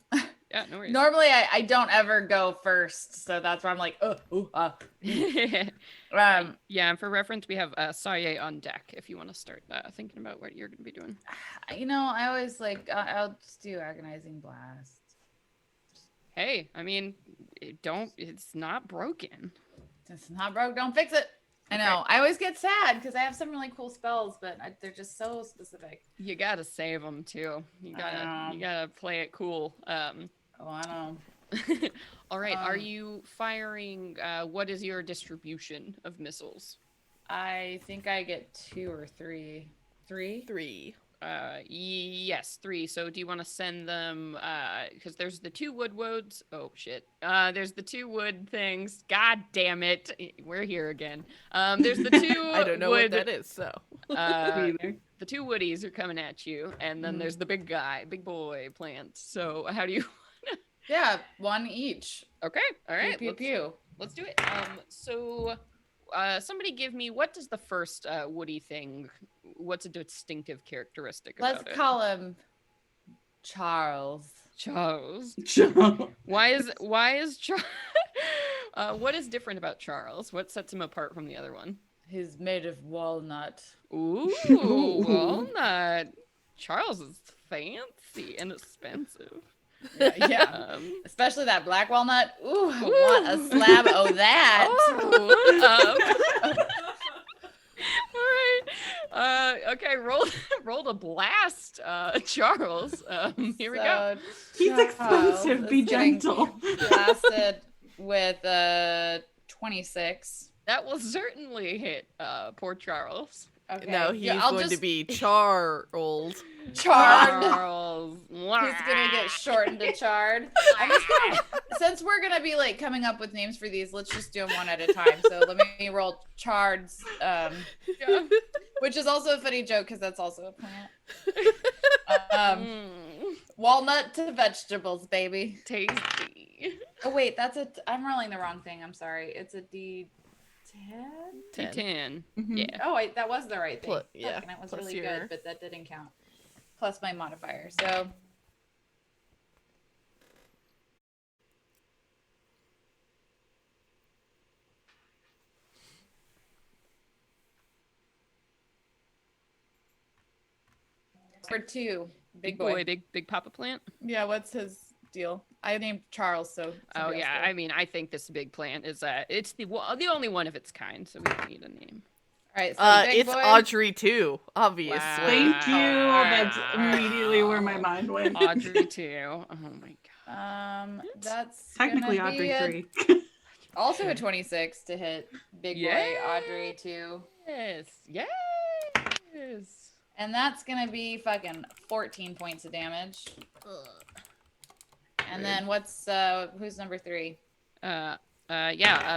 Yeah, no worries. Normally I don't ever go first, so that's why I'm like, Yeah, and for reference, we have Saye on deck if you want to start thinking about what you're going to be doing. You know, I always like, I'll just do Agonizing Blast. Hey, I mean, it's not broken. It's not broke, don't fix it. I know. I always get sad because I have some really cool spells, but they're just so specific. You gotta save them too. You gotta play it cool. Oh, I know. All right. Are you firing? What is your distribution of missiles? I think I get 2 or 3. 3? 3. Yes, 3. So do you want to send them? Because there's the 2 wood woads. Oh shit. There's the 2 wood things. God damn it. We're here again. There's the 2. I don't know wood, what that is. So. The 2 woodies are coming at you, and then there's the big boy plant. So how do you? Yeah, 1 each. Okay. All right. Pew, pew, pew. Let's do it. So somebody give me, what does the first woody thing, what's a distinctive characteristic about it? Let's call him Charles. Charles. Why is Charles? What is different about Charles? What sets him apart from the other one? He's made of walnut. Ooh, walnut. Charles is fancy and expensive. Yeah. Especially that black walnut. Ooh, I want a slab of that. All right. Okay, roll to blast, Charles. Here we go. He's expensive. Be gentle. Blasted with 26. That will certainly hit poor Charles. Okay. No, he's going to be Charles. Charles. He's gonna get shortened to Chard. I'm just gonna, since we're gonna be like coming up with names for these, let's just do them one at a time. So let me roll Chard's, which is also a funny joke because that's also a plant. Walnut to vegetables, baby. Tasty. Oh wait, I'm rolling the wrong thing. I'm sorry. It's a D10. D10. Mm-hmm. Yeah. Oh wait, that was the right thing. Yeah. And it was Plus really your... good, but that didn't count. Plus my modifier. So for 2. Big boy. Big papa plant. Yeah, what's his deal? I named Charles, so. Oh yeah, I mean, I think this big plant is it's the only one of its kind, so we don't need a name. All right, so it's boy. Audrey too, obviously. Wow. Thank you. That's immediately where my mind went. Audrey too. Oh my god. That's technically Audrey 3. Also a 26 to hit big boy Audrey 2. Yes. And that's gonna be fucking 14 points of damage. And then what's who's number 3?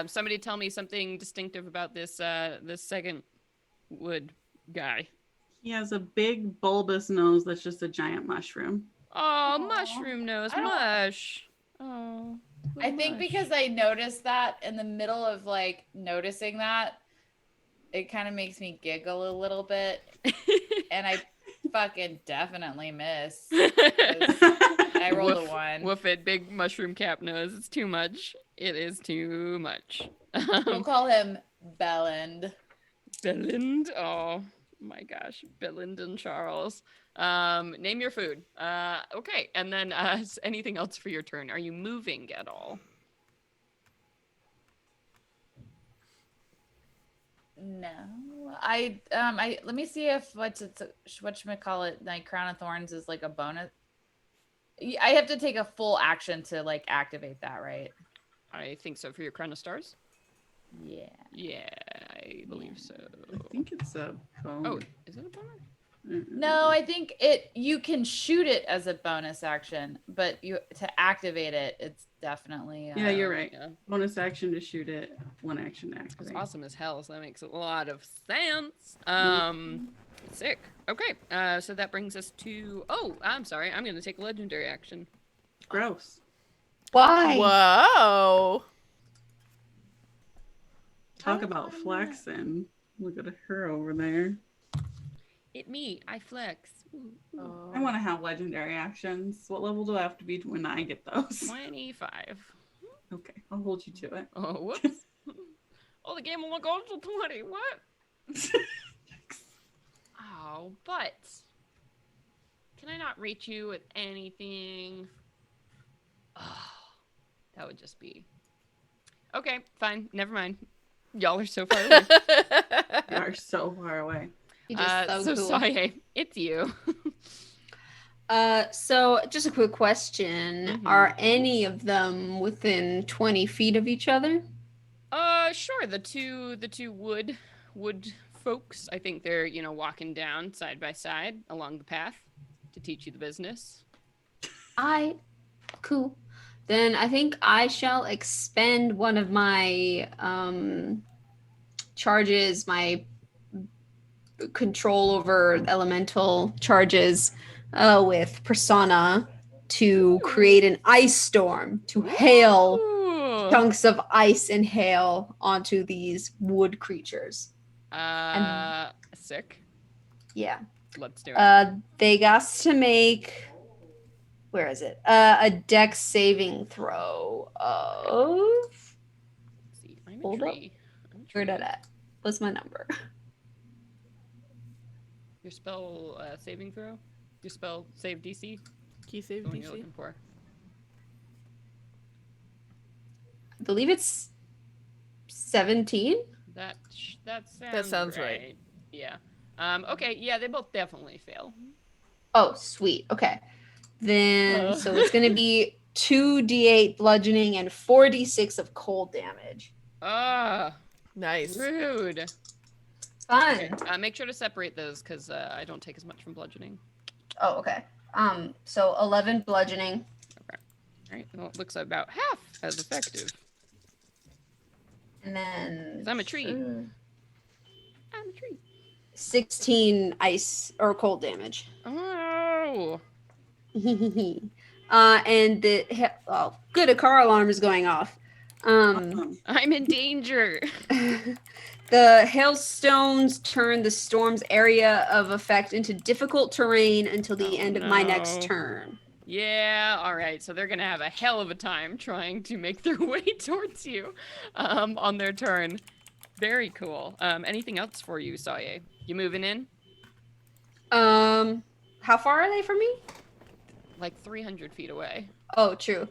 Somebody tell me something distinctive about this second wood guy. He has a big bulbous nose that's just a giant mushroom. Oh, Aw. mushroom nose, I don't- mush. Oh. I think because I noticed that in the middle of like noticing that, it kind of makes me giggle a little bit. And I fucking definitely miss. 'Cause I rolled a 1. Woof it, big mushroom cap nose. It's too much. It is too much. We'll call him Belland. Belind. Oh my gosh, Belind and Charles. Name your food. Okay, and then anything else for your turn? Are you moving at all? No, I let me see if whatchamacallit, like Crown of Thorns is like a bonus. I have to take a full action to like activate that, right? I think so for your Crown of Stars. Yeah. Yeah, I believe so. I think it's a bone. Oh, is it a bonus? No, I think you can shoot it as a bonus action, but to activate it, it's definitely Yeah, you're right. Yeah. Bonus action to shoot it, 1 action to That's activate. awesome as hell, so that makes a lot of sense. Sick. Okay, so that brings us to... Oh, I'm sorry. I'm going to take a legendary action. Gross. Why? Whoa. Talk about flexing. Look at her over there. It me. I flex. Ooh, ooh. Oh. I want to have legendary actions. What level do I have to be when I get those? 25. Okay, I'll hold you to it. Oh, whoops. Oh, the game will look also 20. What? Oh, but... Can I not reach you with anything? Oh, that would just be... Okay, fine. Never mind. Y'all are so far away. You are so far away. You just so cool. Saye, it's you. So just a quick question. Mhm. Are any of them within 20 feet of each other? Sure. The two wood folks. I think they're, walking down side by side along the path to teach you the business. Cool. Then I think I shall expend one of my charges, my control over elemental charges with Persona to create an ice storm to hail Ooh. chunks of ice and hail onto these wood creatures. Sick. Yeah. Let's do it. They got to make, where is it? A dex saving throw of, Let's see. I'm a hold up. tree. where did at? What's my number? Your spell saving throw? Your spell save DC? Key save The one you're DC. looking for. I believe it's 17. That sounds right. Yeah. Okay. Yeah, they both definitely fail. Oh, sweet. Okay. Then, Oh. so it's going to be 2d8 bludgeoning and 4d6 of cold damage. Ah, Nice. rude. Fun. Okay, make sure to separate those because I don't take as much from bludgeoning. Oh, okay. So 11 bludgeoning. All right. Well, it looks about half as effective. And then 'Cause I'm a tree. I'm a tree. 16 ice or cold damage. Oh. And good, a car alarm is going off. I'm in danger. The hailstones turn the storm's area of effect into difficult terrain until the end of my next no. turn. Yeah, all right. So they're going to have a hell of a time trying to make their way towards you on their turn. Very cool. Anything else for you, Saye? You moving in? How far are they from me? Like 300 feet away. Oh, true.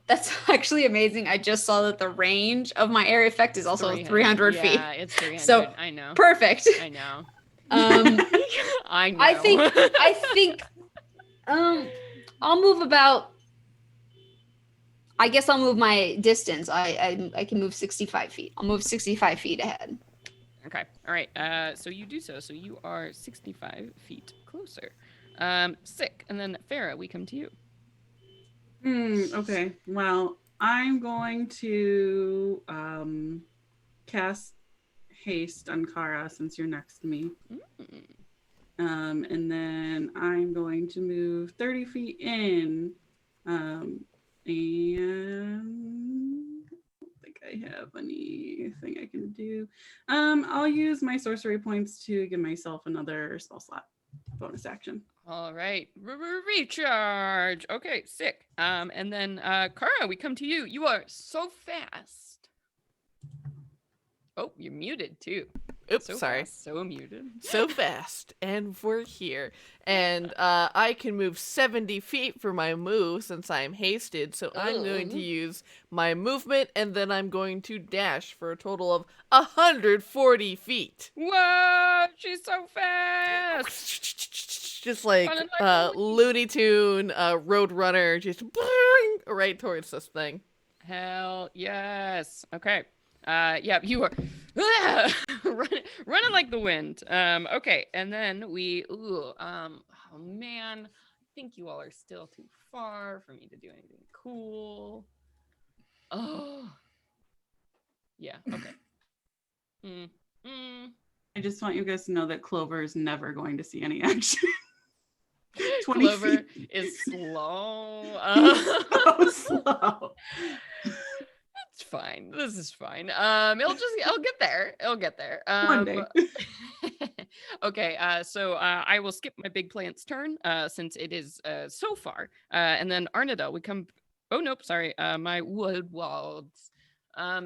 That's actually amazing. I just saw that the range of my area effect is also 300 feet. Yeah, it's 300. So, I know. Perfect. I know. I know. I think I'll move about, I guess I'll move my distance. I can move 65 feet. I'll move 65 feet ahead. Okay. All right. So you do so. So you are 65 feet closer. Sick. And then Farah, we come to you. Okay. Well, I'm going to cast haste on Kara since you're next to me. And then I'm going to move 30 feet in. And I don't think I have anything I can do. I'll use my sorcery points to give myself another spell slot bonus action. All right. Recharge. Okay, sick. And then Kara, we come to you. You are so fast. Oh, you're muted too. Oops, So sorry. fast, so muted. So fast, and we're here. And I can move 70 feet for my move since I'm hasted, so I'm going to use my movement, and then I'm going to dash for a total of 140 feet. Whoa, she's so fast. Just like Running like a Looney Tune, Roadrunner, just right towards this thing. Hell yes. Okay. Yeah, you are running like the wind. Okay, and then oh man, I think you all are still too far for me to do anything cool. Oh, yeah. Okay. I just want you guys to know that Clover is never going to see any action. 20 Clover feet. is slow. So slow. It's fine. This is fine. It'll get there. It'll get there. One day. Okay. So I will skip my big plant's turn. Since it is so far. And then Arnadel, we come. Oh nope. Sorry. My wood walls.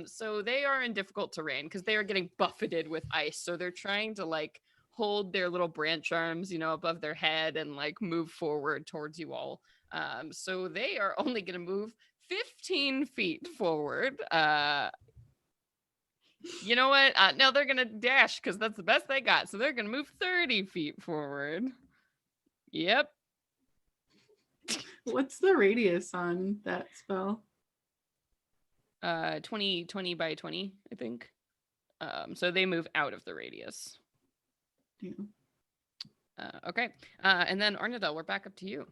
So they are in difficult terrain because they are getting buffeted with ice. So they're trying to like hold their little branch arms, above their head and like move forward towards you all. So they are only going to move 15 feet forward. You know what? No, they're going to dash because that's the best they got. So they're going to move 30 feet forward. Yep. What's the radius on that spell? 20 by 20, I think. So they move out of the radius. Yeah. Okay. And then Arnadel, we're back up to you.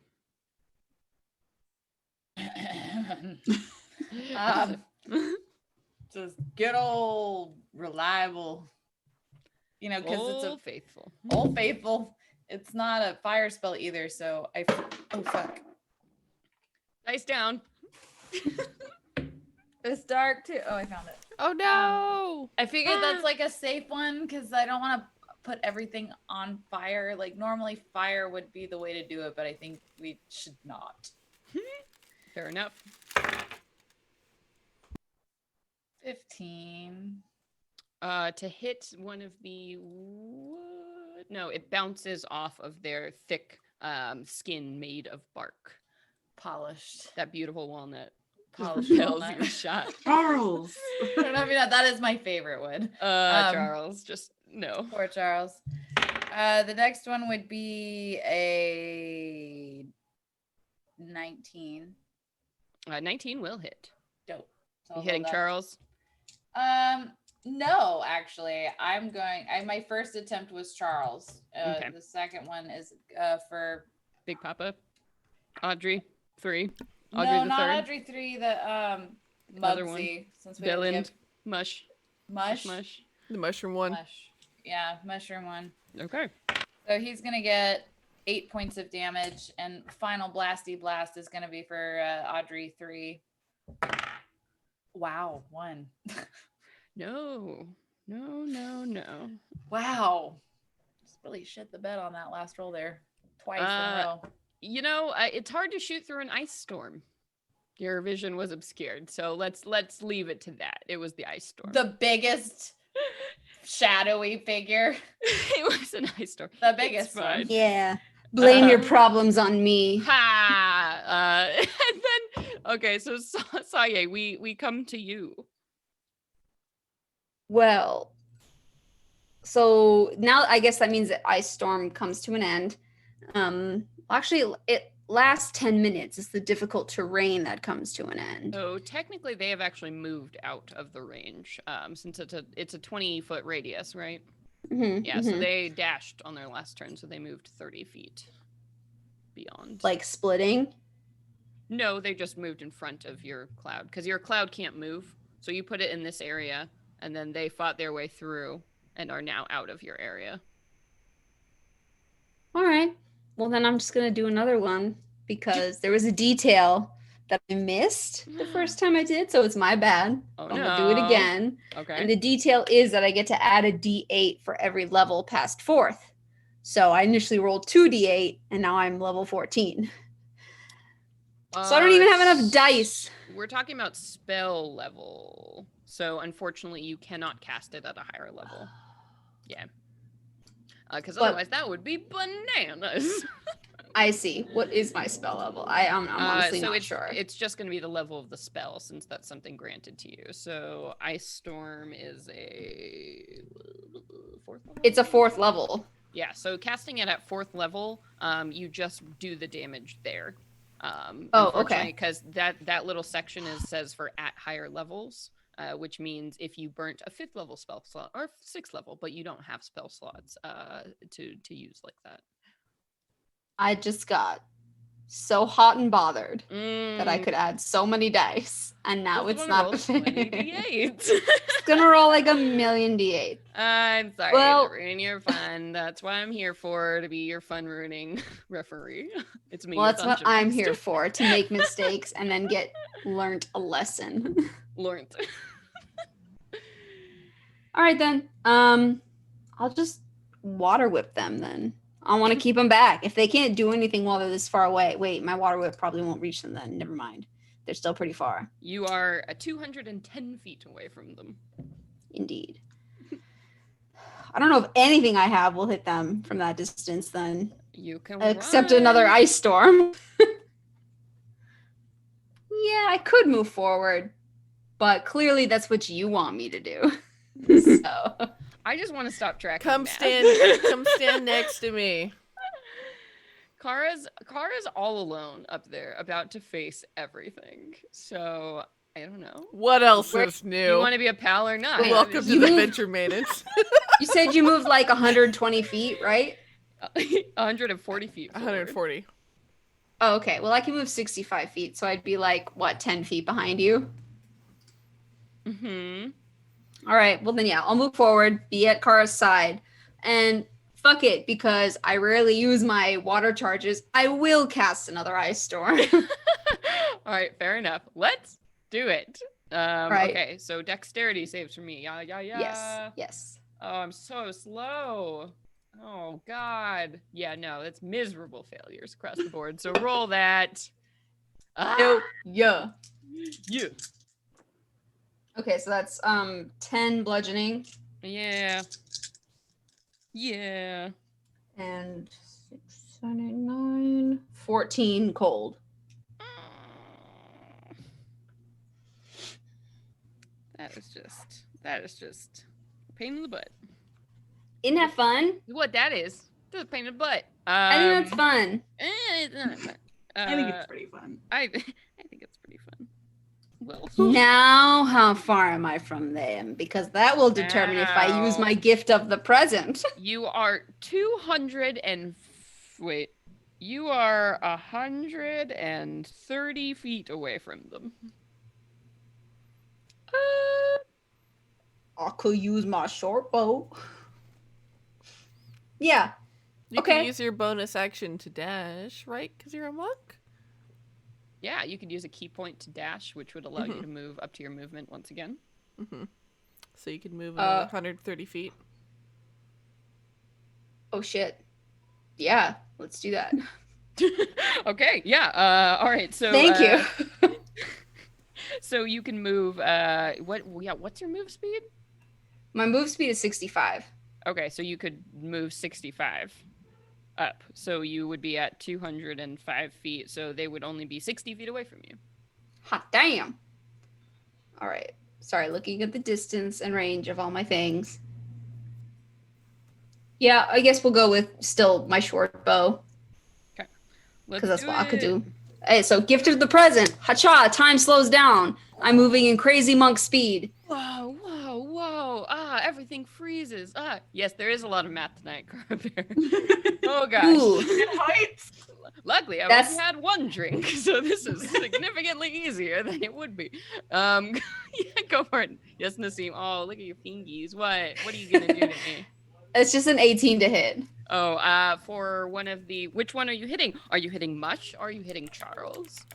Just good old reliable, because it's Old faithful. Old faithful. It's not a fire spell either, so oh fuck. Dice down. It's dark too. Oh, I found it. Oh no! I figured that's like a safe one because I don't want to put everything on fire. Like normally fire would be the way to do it, but I think we should not. Fair enough. 15. To hit one of the wood. No, it bounces off of their thick skin made of bark. Polished. That beautiful walnut. Polished Repels walnut. your shot. Charles. I don't know if you know, that is my favorite wood. Charles, just no. Poor Charles. The next one would be a 19. 19 will hit. Dope. So You hitting Charles? No, actually. My first attempt was Charles. Okay. The second one is for Big Papa? Audrey? 3? Audrey no, the not third? Audrey 3, the Another one. Mugsy. Since we didn't Dylan? give Mush? Mush. The mushroom one. Mush. Yeah, mushroom one. Okay. So he's gonna get 8 points of damage, and final blasty blast is gonna be for Audrey 3. Wow, 1. No. Wow. Just really shit the bed on that last roll there. Twice in a row. It's hard to shoot through an ice storm. Your vision was obscured, so let's leave it to that. It was the ice storm. The biggest shadowy figure. It was an ice storm. The biggest It's fine. one. Yeah. Blame your problems on me. Ha! And then, okay, so Saye, we come to you. Well, so now I guess that means that Ice Storm comes to an end. Actually, it lasts 10 minutes. It's the difficult terrain that comes to an end. So technically, they have actually moved out of the range, since it's a 20-foot radius, right? Mm-hmm, Yeah, so they dashed on their last turn, so they moved 30 feet beyond. like splitting. No, they just moved in front of your cloud because your cloud can't move. So you put it in this area, and then they fought their way through and are now out of your area. All right. Well, then I'm just going to do another one because there was a detail that I missed the first time I did. So it's my bad. Oh, I'm going to do it again. Okay. And the detail is that I get to add a D8 for every level past 4th. So I initially rolled 2d8 and now I'm level 14. So I don't even have enough dice. We're talking about spell level. So unfortunately, you cannot cast it at a higher level. Yeah. Because otherwise that would be bananas. I see. What is my spell level? I'm honestly not sure. It's just going to be the level of the spell since that's something granted to you. So Ice Storm is a 4th level? It's a 4th level. Yeah, so casting it at 4th level, you just do the damage there. Okay. Because that little section says for at higher levels, which means if you burnt a 5th level spell slot or 6th level, but you don't have spell slots to use like that. I just got so hot and bothered that I could add so many dice, and now it's not the thing. D8. It's gonna roll like a million D8. I'm sorry to ruin your fun. That's what I'm here for, to be your fun ruining referee. It's me. Well, that's what I'm here for, to make mistakes and then get learned a lesson. Learned. All right then. I'll just water whip them then. I want to keep them back. If they can't do anything while they're this far away, wait, my water whip probably won't reach them then. Never mind. They're still pretty far. You are 210 feet away from them. Indeed. I don't know if anything I have will hit them from that distance then. You can except run. Another ice storm. Yeah, I could move forward, but clearly that's what you want me to do. So I just want to stop tracking. Come stand next to me. Kara's all alone up there, about to face everything. So I don't know. What else is new? You want to be a pal or not? Welcome to the Venture Maidens. You said you moved like 120 feet, right? 140 feet. Forward. 140. Oh, okay. Well, I can move 65 feet, so I'd be like, what, 10 feet behind you? Mm-hmm. All right. Well, then, yeah, I'll move forward, be at Kara's side, and fuck it, because I rarely use my water charges. I will cast another ice storm. All right. Fair enough. Let's do it. Right. Okay. So dexterity saves for me. Yeah. Yes. Oh, I'm so slow. Oh, God. Yeah, no, that's miserable failures across the board. So roll that. Yeah. Yeah. Okay, so that's 10 bludgeoning. Yeah. And 6, 7, 8, 9, 14 cold. That is just a pain in the butt. Isn't that fun? What that is? Just a pain in the butt. I think that's fun. It's not fun. I think it's pretty fun. I think it's pretty fun. Well, Now, how far am I from them? Because that will determine if I use my gift of the present. you are 130 feet away from them. I could use my short bow. Yeah. You can use your bonus action to dash, right? Because you're a monk? Yeah, you could use a key point to dash, which would allow you to move up to your movement once again. Mm-hmm. So you could move 130 feet. Oh, shit. Yeah, let's do that. Okay, yeah. All right, so... Thank you. So you can move... what's your move speed? My move speed is 65. Okay, so you could move 65 up. So you would be at 205 feet. So they would only be 60 feet away from you. Hot damn. All right. Sorry, looking at the distance and range of all my things. Yeah, I guess we'll go with still my short bow. Okay. Because that's what I could do. Hey, so gift of the present. Hacha, time slows down. I'm moving in crazy monk speed. Whoa. Everything freezes. Yes, there is a lot of math tonight, Clover. Oh, gosh. Ooh. Heights. Luckily, I've only had one drink, so this is significantly easier than it would be. Yeah, go for it. Yes, Nassim. Oh, look at your fingies. What are you going to do to me? It's just an 18 to hit. For one of the, which one are you hitting? Are you hitting Mush or are you hitting Charles?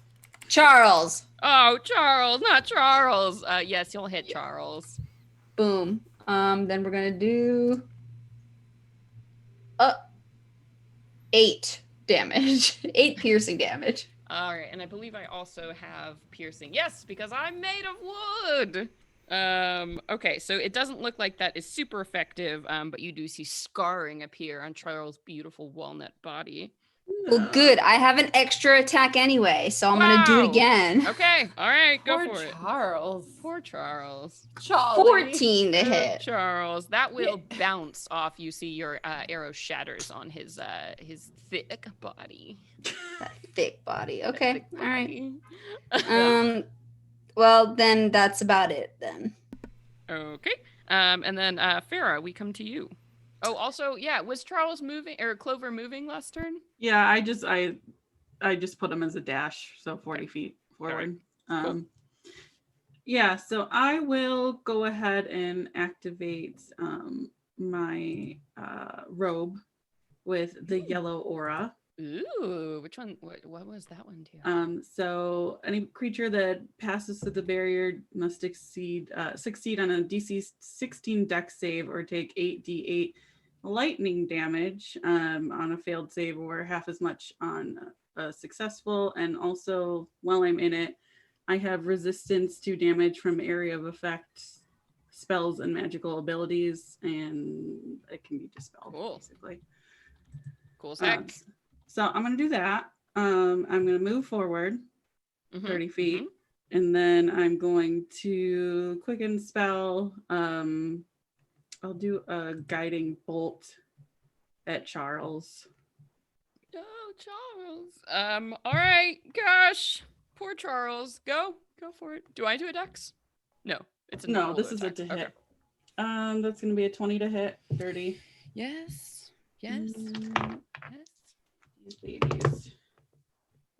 Charles. Oh, Charles, not Charles. Yes, you'll hit Charles. Boom. Then we're gonna do 8 damage. 8 piercing damage. All right, and I believe I also have piercing. Yes, because I'm made of wood. Okay, so it doesn't look like that is super effective, but you do see scarring appear on Charles' beautiful walnut body. Well, good. I have an extra attack anyway, so I'm gonna do it again. Okay, all right, go Poor for it. Charles. Poor Charles. Charlie. 14 to Good hit. Charles. That will bounce off. You see your arrow shatters on his thick body. That thick body. Okay. Thick All right. body. Well, then that's about it then. Okay. And then Farah, we come to you. Oh, also, yeah, was Charles moving or Clover moving last turn? Yeah, I just put him as a dash, so 40 feet forward. Cool. Yeah, so I will go ahead and activate my robe with the yellow aura. Ooh, which one? What was that one do? So any creature that passes through the barrier must succeed on a DC 16 Dex save or take 8d8 lightning damage on a failed save, or half as much on a successful. And also, while I'm in it, I have resistance to damage from area of effect spells and magical abilities, and it can be dispelled. Cool. Basically. Cool sack. So I'm going to do that. I'm going to move forward 30 feet, and then I'm going to quicken spell. I'll do a guiding bolt at Charles. Oh, Charles. All right, gosh. Poor Charles. Go for it. Do I do a dex? No, it's a No, normal this is a attack. to hit. Okay. That's going to be a 20 to hit, 30. Yes. These babies.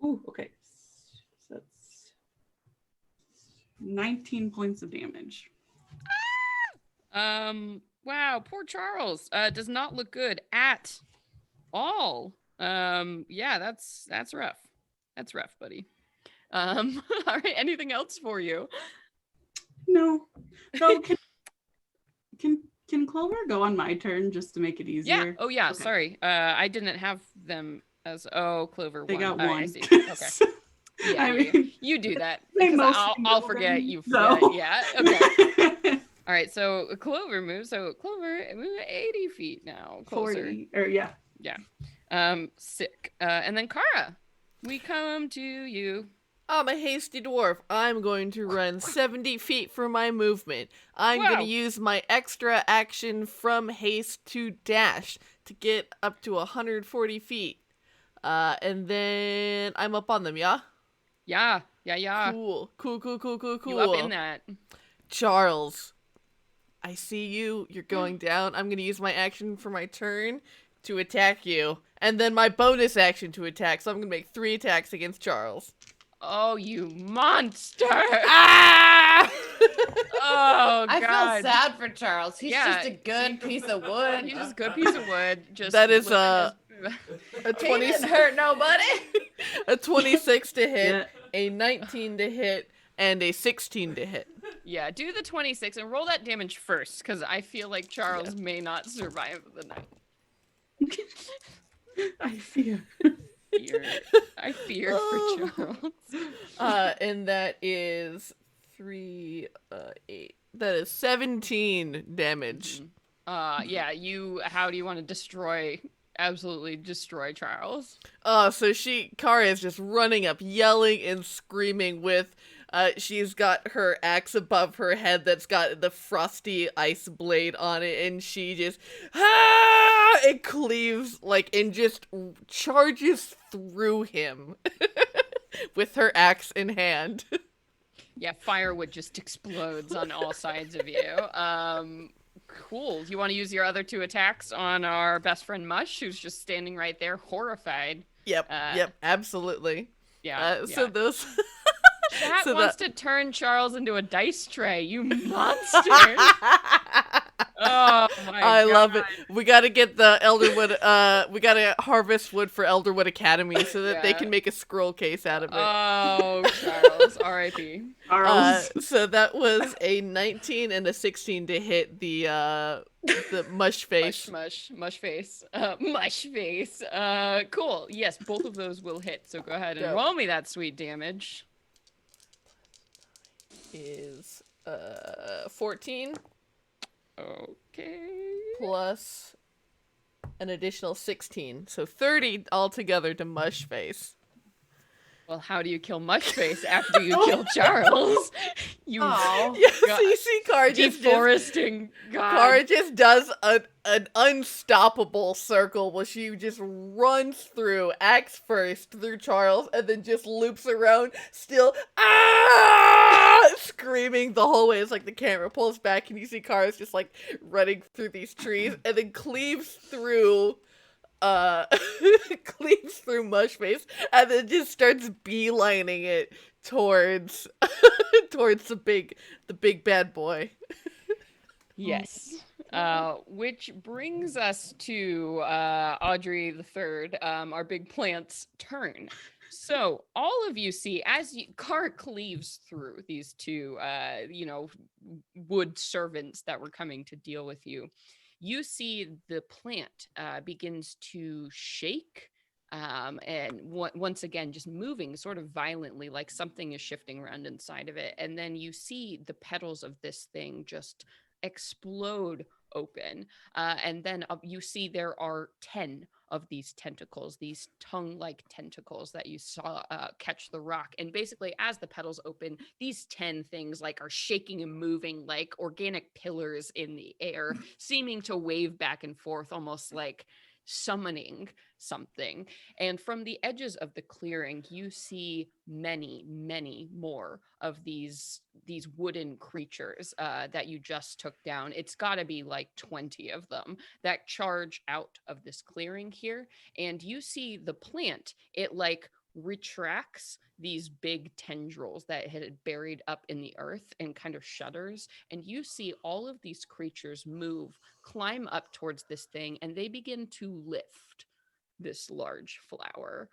Ooh, okay. So that's 19 points of damage. Wow, poor Charles. Does not look good at all. Yeah, that's rough. That's rough, buddy. All right, anything else for you? No. So can Clover go on my turn just to make it easier? Yeah. Oh yeah, Okay. Sorry. I didn't have them as Clover They won. got Oh, one. I see. Okay. Yeah, I mean, you do that. they Because mostly I'll know forget them, you so. forget. Yeah. Okay. All right, so Clover moves. So Clover moves 80 feet now. Closer. 40. Or yeah. Sick. And then Kara, we come to you. I'm a hasty dwarf. I'm going to run 70 feet for my movement. I'm going to use my extra action from haste to dash to get up to 140 feet. And then I'm up on them, yeah? Yeah. Cool. You up in that. Charles, I see you. You're going down. I'm going to use my action for my turn to attack you. And then my bonus action to attack. So I'm going to make 3 attacks against Charles. Oh, you monster! Ah! Oh, God. I feel sad for Charles. He's just a good piece of wood. He's just a good piece of wood. Just That is a a He 20, didn't hurt nobody. a 26 to hit, Yeah. a 19 to hit, and a 16 to hit. Yeah, do the 26 and roll that damage first, because I feel like Charles may not survive the night. I fear. I fear for Charles. And that is 3, 8. That is 17 damage. Yeah, how do you want to absolutely destroy Charles? So Kara is just running up, yelling and screaming with, she's got her axe above her head that's got the frosty ice blade on it, and she just, it cleaves, and just charges through him with her axe in hand. Yeah, firewood just explodes on all sides of you. Cool. Do you want to use your other 2 attacks on our best friend Mush, who's just standing right there, horrified? Yep, absolutely. Yeah. So those... Chat So wants to turn Charles into a dice tray, you monster! Oh my I god. love it. We gotta get the Elderwood, we gotta harvest wood for Elderwood Academy so that they Yeah. can make a scroll case out of it. Oh, Charles, R.I.P. Charles. So that was a 19 and a 16 to hit the mush face. Mush face. Mush face. Cool. Yes, both of those will hit. So go ahead and Dope. roll me that sweet damage. Is 14 Okay. plus an additional 16, so 30 altogether to mush face. Well, how do you kill Mush Face after you kill Charles? You Oh. Yeah, God. so you see Car just deforesting God. Kara just does an unstoppable circle where she just runs through, axe first through Charles, and then just loops around, still screaming the whole way. It's like the camera pulls back and you see Kara's just like running through these trees, and then cleaves through Mushface, and then just starts beelining it towards towards the big bad boy. Yes. Which brings us to Audrey the Third, our big plant's turn. So all of you see as Car cleaves through these two, wood servants that were coming to deal with you. You see the plant begins to shake. And once again, just moving sort of violently, like something is shifting around inside of it. And then you see the petals of this thing just explode open. And then you see there are 10 of these tentacles, these tongue-like tentacles that you saw catch the rock. And basically, as the petals open, these 10 things like are shaking and moving like organic pillars in the air, seeming to wave back and forth, almost like summoning something. And from the edges of the clearing, you see many, many more of these wooden creatures that you just took down. It's got to be like 20 of them that charge out of this clearing here. And you see the plant, it like retracts these big tendrils that had buried up in the earth and kind of shudders, and you see all of these creatures move, climb up towards this thing, and they begin to lift this large flower.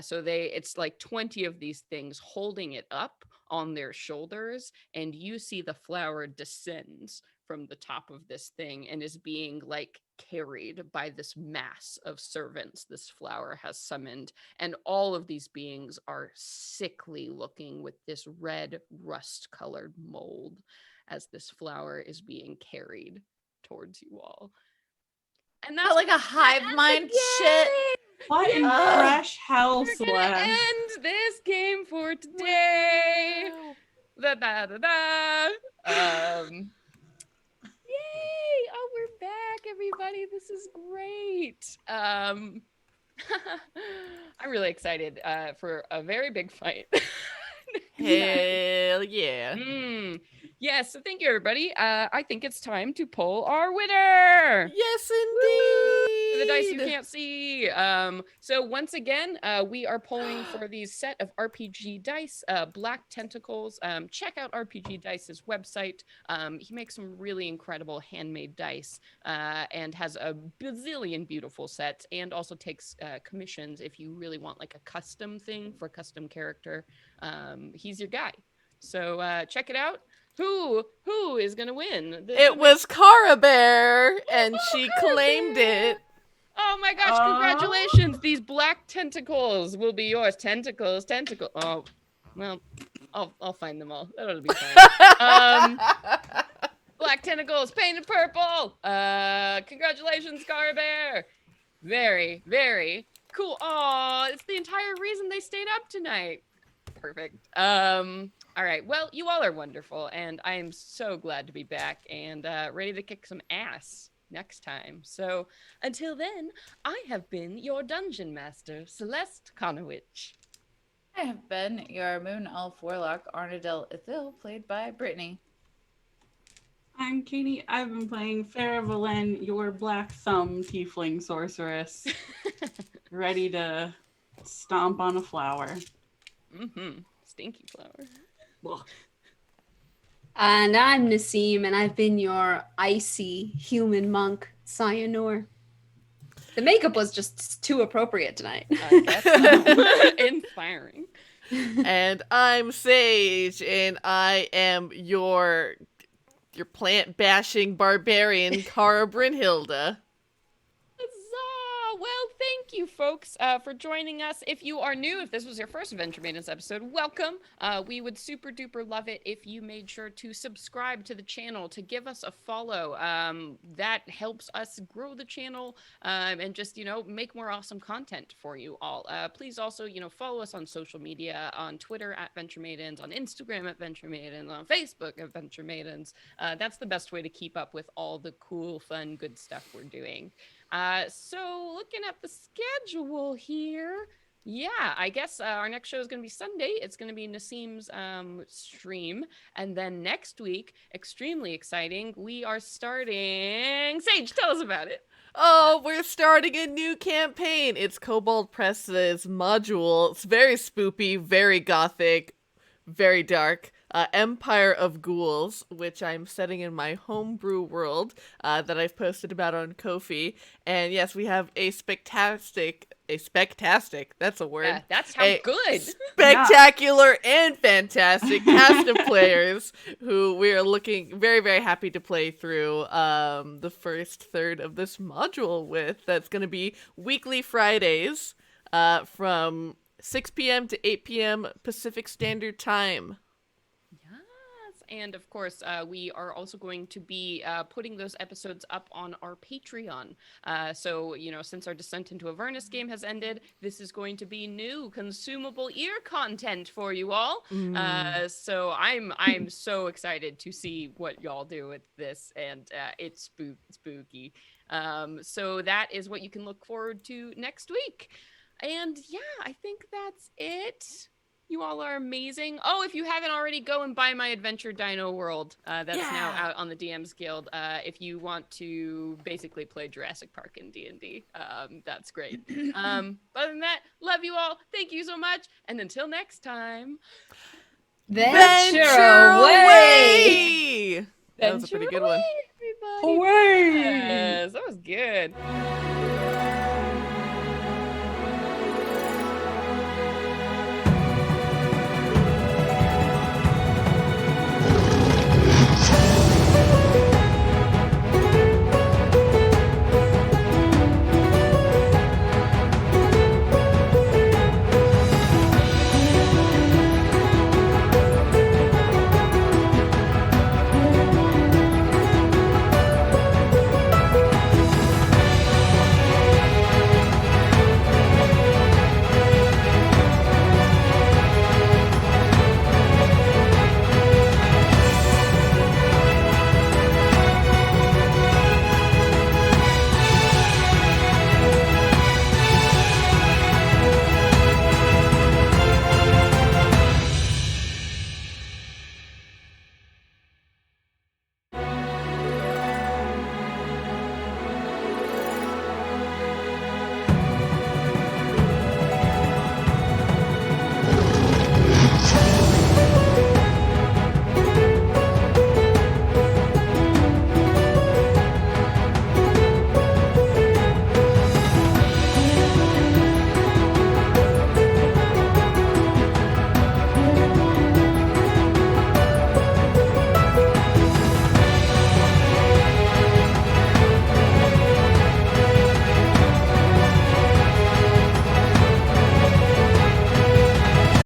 So it's like 20 of these things holding it up on their shoulders, and you see the flower descends from the top of this thing and is being like carried by this mass of servants this flower has summoned. And all of these beings are sickly looking with this red rust colored mold as this flower is being carried towards you all. And that's Like a hive mind shit. What in Ugh. fresh hell, we're gonna Celeste? end this game for today. Da, da, da, da. Yay! Oh, we're back, everybody. This is great. I'm really excited for a very big fight. Hell yeah. Yes, so thank you, everybody. I think it's time to pull our winner. Yes, indeed. The dice you can't see. So once again, we are pulling for these set of RPG dice, Black Tentacles. Check out RPG Dice's website. He makes some really incredible handmade dice and has a bazillion beautiful sets, and also takes commissions if you really want like a custom thing for a custom character. He's your guy. So check it out. Who is gonna win? It was Cara Bear, and she claimed it. Oh my gosh, congratulations. These black tentacles will be yours. Tentacle. Oh, well, I'll find them all. That'll be fine. Black tentacles painted purple. Congratulations, Cara Bear. Very, very cool. Oh, it's the entire reason they stayed up tonight. Perfect. All right. Well, you all are wonderful, and I am so glad to be back and ready to kick some ass next time. So until then, I have been your dungeon master, Celeste Conowitch. I have been your moon elf warlock, Arnadel Ithil, played by Brittany. I'm Katie. I've been playing Farah Valen, your black thumb tiefling sorceress, ready to stomp on a flower. Stinky flower. Ugh. And I'm Nassim, and I've been your icy human monk, Cyanur. The makeup was just too appropriate tonight. I guess so. Inspiring. And I'm Sage, and I am your plant bashing barbarian, Cara Brynhilda. Huzzah! Well, thank you, folks, for joining us. If you are new, if this was your first Venture Maidens episode, welcome. We would super duper love it if you made sure to subscribe to the channel, to give us a follow. That helps us grow the channel and just, make more awesome content for you all. Please also, follow us on social media, on Twitter at Venture Maidens, on Instagram at Venture Maidens, on Facebook at Venture Maidens. That's the best way to keep up with all the cool, fun, good stuff we're doing. So looking at the schedule here, I guess our next show is going to be Sunday. It's going to be Nassim's stream. And then next week, extremely exciting, we are starting... Sage, tell us about it. Oh, we're starting a new campaign. It's Kobold Press's module. It's very spoopy, very gothic, very dark. Empire of Ghouls, which I'm setting in my homebrew world that I've posted about on Ko-fi. And yes, we have a spectastic, that's a word. Yeah, that's how good. Spectacular and fantastic cast of players who we are looking very, very happy to play through the first third of this module with. That's going to be weekly Fridays from 6 p.m. to 8 p.m. Pacific Standard Time. And of course, we are also going to be putting those episodes up on our Patreon. So, since our Descent into Avernus game has ended, this is going to be new consumable ear content for you all. So I'm so excited to see what y'all do with this, and it's spooky. So that is what you can look forward to next week. And I think that's it. You all are amazing. Oh, if you haven't already, go and buy my Adventure Dino World. That's now out on the DMs Guild. If you want to basically play Jurassic Park in D&D, that's great. Other than that, love you all. Thank you so much. And until next time, Venture away! That was a pretty good one. Everybody. Away! Yes, that was good.